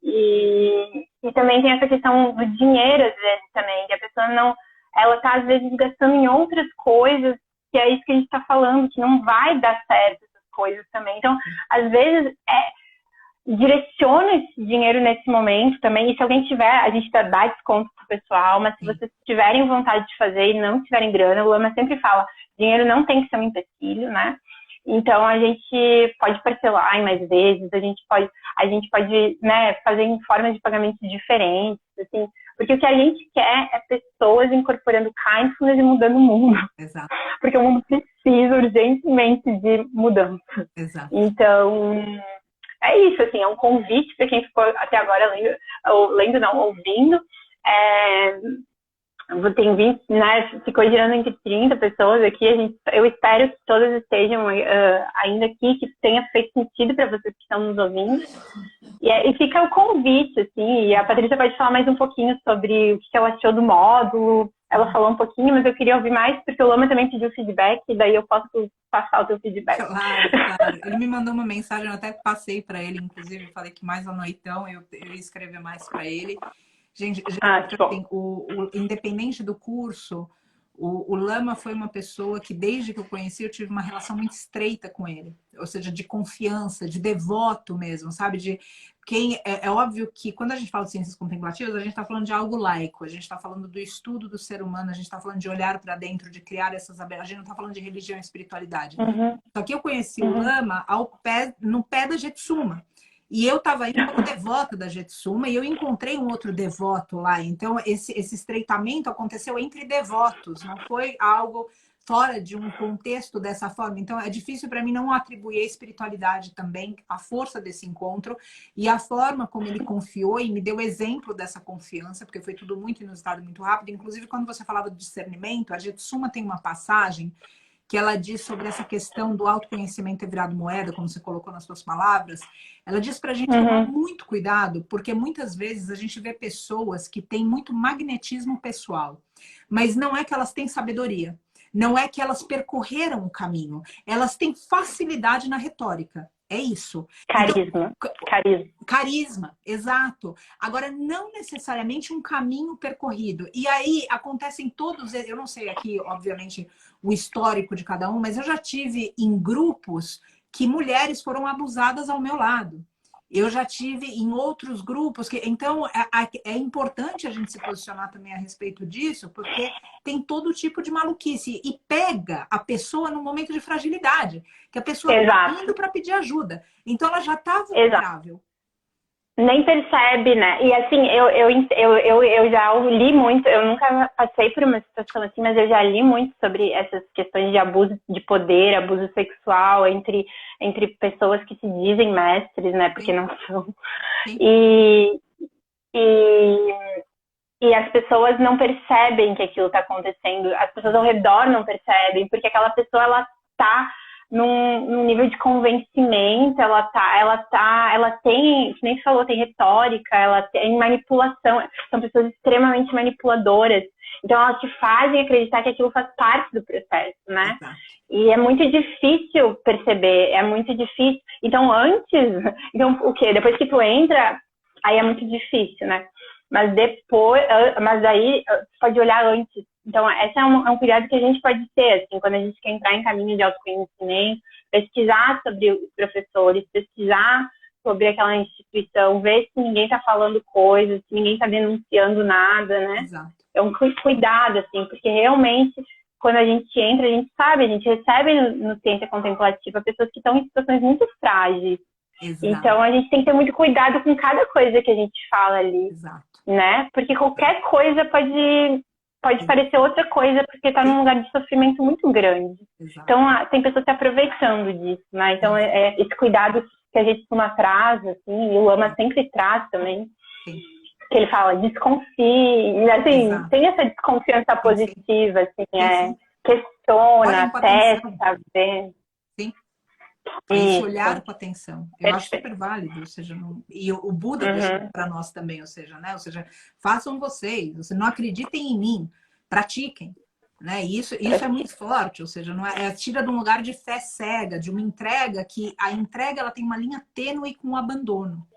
E também tem essa questão do dinheiro, às vezes, também. Que a pessoa não... Ela tá, às vezes, gastando em outras coisas, que é isso que a gente tá falando, que não vai dar certo essas coisas também. Então, às vezes, direciona esse dinheiro nesse momento também. E se alguém tiver, a gente dá desconto pro pessoal, mas se vocês tiverem vontade de fazer e não tiverem grana, o Lama sempre fala, dinheiro não tem que ser um empecilho, né? Então, a gente pode parcelar em mais vezes, a gente pode, né, fazer em formas de pagamento diferentes, assim, porque o que a gente quer é pessoas incorporando Kindfulness e mudando o mundo. Exato. Porque o mundo precisa urgentemente de mudança. Exato. Então, é isso, assim, é um convite para quem ficou até agora lendo não, ouvindo. Tem 20, né, ficou girando entre 30 pessoas aqui. Eu espero que todas estejam ainda aqui, que tenha feito sentido para vocês que estão nos ouvindo. E fica o convite, assim, e a Patrícia pode falar mais um pouquinho sobre o que ela achou do módulo. Ela falou um pouquinho, mas eu queria ouvir mais, porque o Lama também pediu feedback, e daí eu posso passar o teu feedback. Claro, claro. Ele me mandou uma mensagem, eu até passei para ele, inclusive, falei que mais à noitão eu ia escrever mais para ele. Gente, assim, independente do curso, o Lama foi uma pessoa que, desde que eu conheci, eu tive uma relação muito estreita com ele. Ou seja, de confiança, de devoto mesmo, sabe? É óbvio que quando a gente fala de ciências contemplativas, a gente está falando de algo laico, a gente está falando do estudo do ser humano, a gente está falando de olhar para dentro, de criar essas aberturas, a gente não está falando de religião e espiritualidade. Só que eu conheci o Lama no pé da Jetsuma. E eu estava indo como devota da Jetsuma e eu encontrei um outro devoto lá. Então, esse estreitamento aconteceu entre devotos, não foi algo fora de um contexto dessa forma. Então, é difícil para mim não atribuir a espiritualidade também, a força desse encontro e a forma como ele confiou e me deu exemplo dessa confiança, porque foi tudo muito inusitado, muito rápido. Inclusive, quando você falava do discernimento, a Jetsuma tem uma passagem que ela diz sobre essa questão do autoconhecimento ter virado moeda, como você colocou nas suas palavras. Ela diz para a gente tomar muito cuidado, porque muitas vezes a gente vê pessoas que têm muito magnetismo pessoal, mas não é que elas têm sabedoria, não é que elas percorreram o caminho, elas têm facilidade na retórica. É isso. Carisma. Então, carisma, exato. Agora, não necessariamente um caminho percorrido. E aí acontecem todos, eu não sei aqui, obviamente, o histórico de cada um, mas eu já tive em grupos que mulheres foram abusadas ao meu lado. Eu já tive em outros grupos que... Então, é importante a gente se posicionar também a respeito disso, porque tem todo tipo de maluquice. E pega a pessoa num momento de fragilidade, que a pessoa está indo para pedir ajuda. Então, ela já está vulnerável. Nem percebe, né? E assim, eu já li muito, eu nunca passei por uma situação assim, mas eu já li muito sobre essas questões de abuso de poder, abuso sexual entre pessoas que se dizem mestres, né? Porque não são. E as pessoas não percebem que aquilo está acontecendo, as pessoas ao redor não percebem, porque aquela pessoa, ela tá num nível de convencimento, ela tem, que nem você falou, tem retórica, ela tem manipulação, são pessoas extremamente manipuladoras, então elas te fazem acreditar que aquilo faz parte do processo, né? E é muito difícil perceber, é muito difícil. Então o quê? Depois que tu entra, aí é muito difícil, né? Mas aí você pode olhar antes. Então, esse é um cuidado que a gente pode ter, assim, quando a gente quer entrar em caminho de autoconhecimento, pesquisar sobre os professores, pesquisar sobre aquela instituição, ver se ninguém está falando coisas, se ninguém está denunciando nada, né? Exato. É um cuidado, assim, porque realmente, quando a gente entra, a gente sabe, a gente recebe no Ciência Contemplativa pessoas que estão em situações muito frágeis. Exato. Então, a gente tem que ter muito cuidado com cada coisa que a gente fala ali. Exato. Né? Porque qualquer coisa pode parecer outra coisa, porque está num lugar de sofrimento muito grande. Exato. Então, tem pessoas se aproveitando disso, né? Então, esse cuidado que a gente traz, assim, e o Lama sempre traz também, sim, que ele fala, desconfie, assim, exato, tem essa desconfiança positiva, assim, questiona, testa, vê. Sim. Esse olhar com atenção. Eu acho super válido, ou seja, e o Buda deixou para nós também, ou seja, façam vocês, você não acreditem em mim, pratiquem, né? Isso é muito forte, ou seja, não tira de um lugar de fé cega, de uma entrega que a entrega ela tem uma linha tênue com o abandono.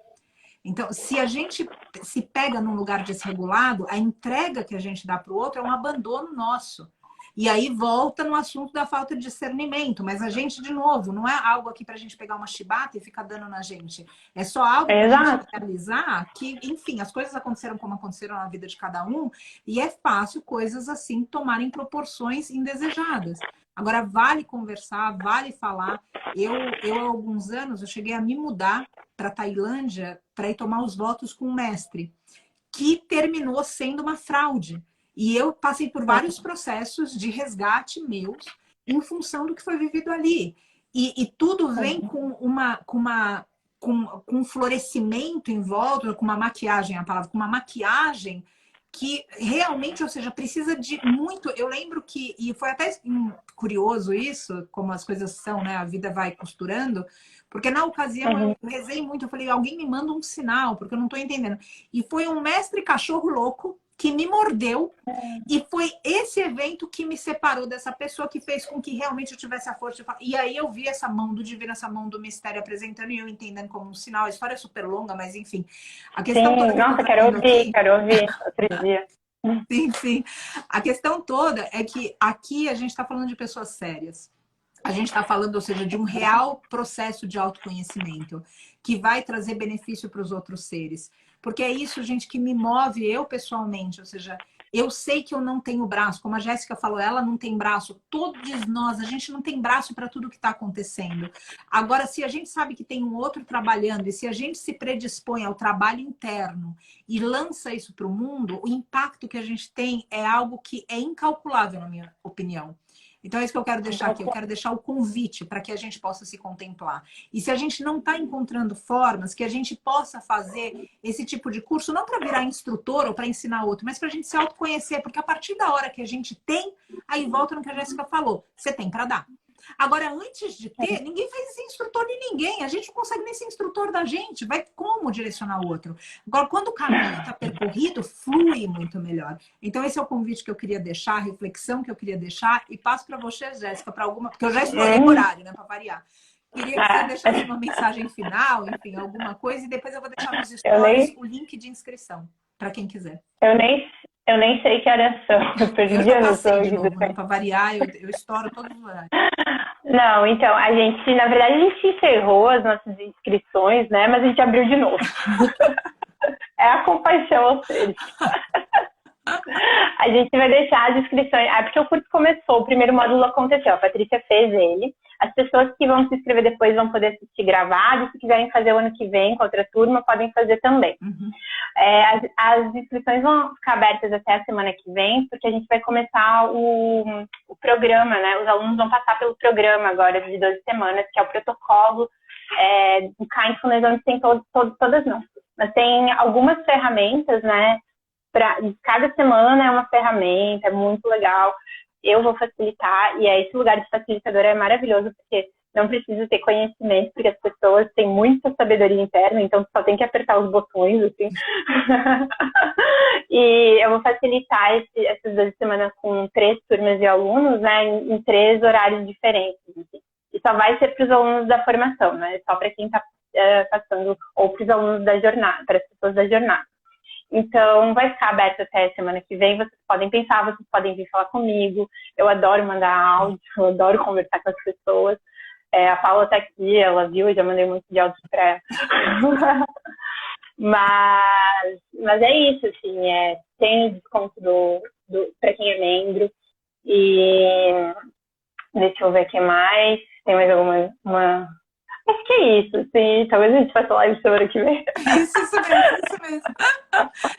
Então, se a gente se pega num lugar desregulado, a entrega que a gente dá para o outro é um abandono nosso. E aí volta no assunto da falta de discernimento. Mas a gente, de novo, não é algo aqui para a gente pegar uma chibata e ficar dando na gente. É só algo para a gente realizar que, enfim, as coisas aconteceram como aconteceram na vida de cada um. E é fácil coisas assim tomarem proporções indesejadas. Agora, vale conversar, vale falar. Eu há alguns anos, eu cheguei a me mudar para a Tailândia para ir tomar os votos com um mestre, que terminou sendo uma fraude. E eu passei por vários processos de resgate meus em função do que foi vivido ali. E tudo vem com uma com um florescimento em volta, com uma maquiagem, a palavra, com uma maquiagem que realmente, ou seja, precisa de muito. Eu lembro que, e foi até curioso isso, como as coisas são, né? A vida vai costurando, porque na ocasião eu rezei muito, eu falei, alguém me manda um sinal, porque eu não estou entendendo. E foi um mestre cachorro louco que me mordeu, e foi esse evento que me separou dessa pessoa, que fez com que realmente eu tivesse a força. E aí eu vi essa mão do divino, essa mão do mistério apresentando, e eu entendendo como um sinal. A história é super longa, mas enfim. A questão toda Sim, que eu tô nossa, aqui, quero ouvir outro dia. sim, sim. A questão toda é que aqui a gente está falando de pessoas sérias. A gente está falando, ou seja, de um real processo de autoconhecimento que vai trazer benefício para os outros seres. Porque é isso, gente, que me move eu pessoalmente. Ou seja, eu sei que eu não tenho braço. Como a Jéssica falou, ela não tem braço. Todos nós, a gente não tem braço para tudo que está acontecendo. Agora, se a gente sabe que tem um outro trabalhando e se a gente se predispõe ao trabalho interno e lança isso para o mundo, o impacto que a gente tem é algo que é incalculável, na minha opinião. Então é isso que eu quero deixar aqui. Eu quero deixar o convite para que a gente possa se contemplar. E se a gente não está encontrando formas, que a gente possa fazer esse tipo de curso, não para virar instrutor ou para ensinar outro, mas para a gente se autoconhecer. Porque a partir da hora que a gente tem, aí volta no que a Jéssica falou, você tem para dar. Agora, antes de ter, ninguém faz ser instrutor de ninguém. A gente não consegue nem ser instrutor da gente. Vai como direcionar o outro? Agora, quando o caminho está percorrido, flui muito melhor. Então, esse é o convite que eu queria deixar, a reflexão que eu queria deixar. E passo para você, Jéssica, para alguma... Porque eu já estourei o horário, né? Para variar. Queria que você deixasse uma mensagem final, enfim, alguma coisa. E depois eu vou deixar nos stories o link de inscrição, para quem quiser. Eu nem sei que horas são. Eu Eu perdi já a passei noção de aqui novo, né? Para variar, eu estouro todos os horários. Não, então, a gente, na verdade, a gente encerrou as nossas inscrições, né? Mas a gente abriu de novo. É a compaixão aos seres. A gente vai deixar as inscrições. Ah, porque o curso começou, o primeiro módulo aconteceu, a Patrícia fez ele. As pessoas que vão se inscrever depois vão poder assistir gravado. E se quiserem fazer o ano que vem com outra turma, podem fazer também. As inscrições vão ficar abertas até a semana que vem, porque a gente vai começar o programa, né? Os alunos vão passar pelo programa agora de 12 semanas, que é o protocolo do Kindfulness, onde tem todas não. Mas tem algumas ferramentas, né? Cada semana é uma ferramenta, é muito legal. Eu vou facilitar, e esse lugar de facilitadora é maravilhoso, porque não precisa ter conhecimento, porque as pessoas têm muita sabedoria interna, então só tem que apertar os botões, assim. E eu vou facilitar essas 12 semanas com 3 turmas de alunos, né, em 3 horários diferentes. Assim. E só vai ser para os alunos da formação, né, só para quem está passando, ou para os alunos da jornada, para as pessoas da jornada. Então, vai ficar aberto até semana que vem. Vocês podem pensar, vocês podem vir falar comigo. Eu adoro mandar áudio, eu adoro conversar com as pessoas. A Paula está aqui, ela viu, eu já mandei muito de áudio para ela. mas é isso, assim, tem desconto para quem é membro. E deixa eu ver o que mais. Tem mais alguma... Acho que é isso, sim. Talvez a gente faça live semana que vem. Isso mesmo.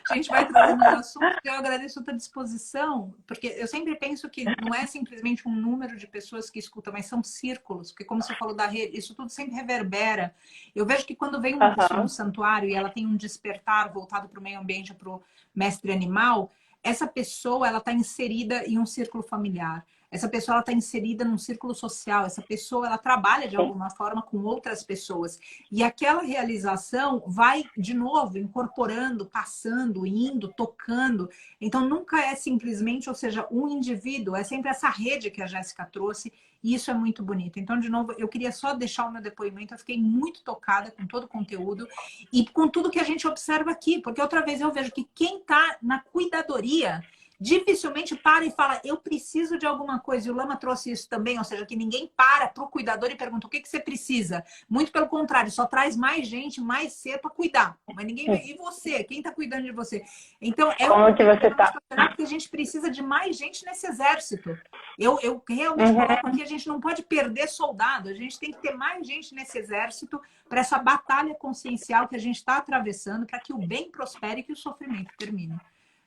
A gente vai trazendo os assuntos. Eu agradeço a tua disposição, porque eu sempre penso que não é simplesmente um número de pessoas que escutam, mas são círculos, porque como você falou da rede, isso tudo sempre reverbera. Eu vejo que quando vem uma pessoa no santuário e ela tem um despertar voltado para o meio ambiente, para o mestre animal, essa pessoa ela está inserida em um círculo familiar. Essa pessoa está inserida num círculo social, essa pessoa ela trabalha de alguma forma com outras pessoas. E aquela realização vai, de novo, incorporando, passando, indo, tocando. Então, nunca é simplesmente, ou seja, um indivíduo, é sempre essa rede que a Jéssica trouxe, e isso é muito bonito. Então, de novo, eu queria só deixar o meu depoimento, eu fiquei muito tocada com todo o conteúdo e com tudo que a gente observa aqui, porque outra vez eu vejo que quem está na cuidadoria dificilmente para e fala, eu preciso de alguma coisa. E o Lama trouxe isso também, ou seja, que ninguém para o cuidador e pergunta o que você precisa. Muito pelo contrário, só traz mais gente mais cedo para cuidar. Mas ninguém vê. E você? Quem está cuidando de você? Então, como que você está? Porque a gente precisa de mais gente nesse exército. Eu realmente coloco aqui, a gente não pode perder soldado. A gente tem que ter mais gente nesse exército para essa batalha consciencial que a gente está atravessando, para que o bem prospere e que o sofrimento termine.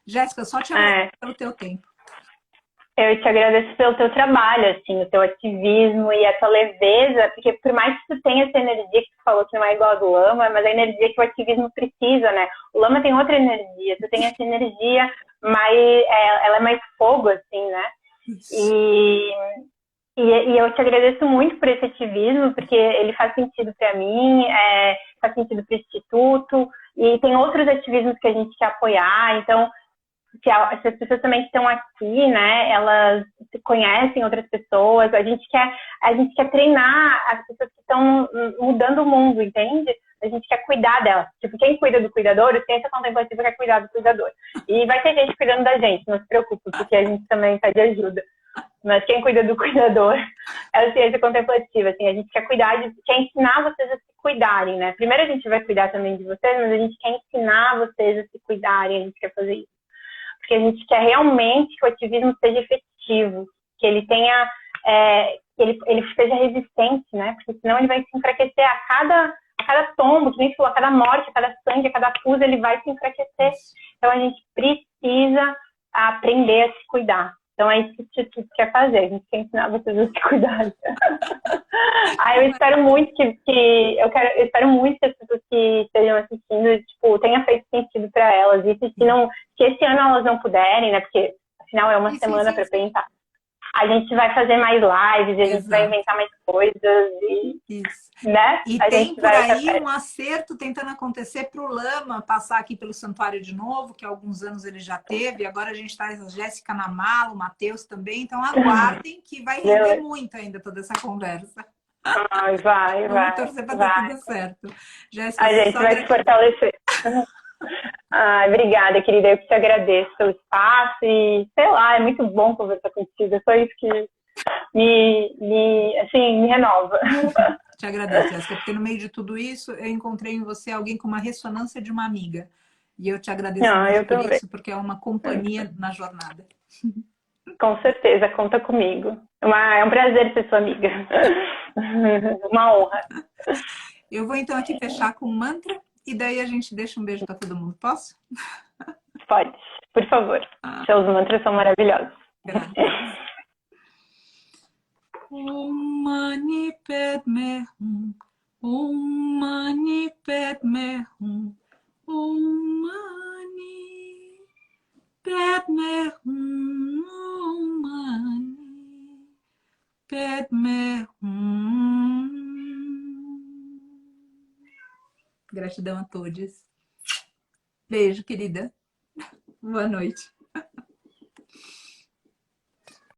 Jéssica, só te agradeço pelo teu tempo. Eu te agradeço pelo teu trabalho, assim, o teu ativismo e a tua leveza, porque por mais que tu tenha essa energia que tu falou que não é igual a do Lama, mas a energia que o ativismo precisa, né? O Lama tem outra energia, tu tem essa energia, mas ela é mais fogo, assim, né? Isso. E, e eu te agradeço muito por esse ativismo, porque ele faz sentido para mim, faz sentido para o Instituto, e tem outros ativismos que a gente quer apoiar, então se as pessoas também que estão aqui, né, elas conhecem outras pessoas, a gente quer treinar as pessoas que estão mudando o mundo, entende? A gente quer cuidar delas. Tipo, quem cuida do cuidador, o ciência contemplativa quer cuidar do cuidador. E vai ter gente cuidando da gente, não se preocupe, porque a gente também pede ajuda. Mas quem cuida do cuidador é a ciência contemplativa, assim, a gente quer quer ensinar vocês a se cuidarem, né? Primeiro a gente vai cuidar também de vocês, mas a gente quer ensinar vocês a se cuidarem, a gente quer fazer isso. Porque a gente quer realmente que o ativismo seja efetivo, que ele tenha, que ele seja resistente, né? Porque senão ele vai se enfraquecer a cada tombo, que nem falou, a cada morte, a cada sangue, a cada pus, ele vai se enfraquecer. Então a gente precisa aprender a se cuidar. Então é isso que o Instituto quer fazer, a gente quer ensinar vocês a se cuidarem. Eu espero muito eu espero muito que as pessoas que estejam assistindo, tipo, tenha feito sentido para elas. E se esse ano elas não puderem, né? Porque afinal é uma semana para pensar. A gente vai fazer mais lives, a gente vai inventar mais coisas Isso. Né? E a tem gente por aí um acerto tentando acontecer para o Lama passar aqui pelo santuário de novo, que há alguns anos ele já teve. Agora a gente traz a Jéssica na mala, o Matheus também. Então aguardem que vai render muito ainda toda essa conversa. Vamos torcer para dar tudo certo. Jéssica, a gente vai se fortalecer. Obrigada, querida. Eu que te agradeço pelo espaço e, sei lá, é muito bom conversar contigo. É só isso que me renova. Te agradeço, Jéssica, porque no meio de tudo isso eu encontrei em você alguém com uma ressonância de uma amiga. E eu te agradeço muito por isso, porque é uma companhia na jornada. Com certeza, conta comigo. É um prazer ser sua amiga. Uma honra. Eu vou então aqui fechar com um mantra e daí a gente deixa um beijo para todo mundo. Posso? Pode, por favor. Seus mantras são maravilhosos. Graças. Om Mani Padme Hum. Om Mani Padme Hum. Om Mani Padme Hum. Om Mani Padme Hum. Gratidão a todos. Beijo, querida. Boa noite.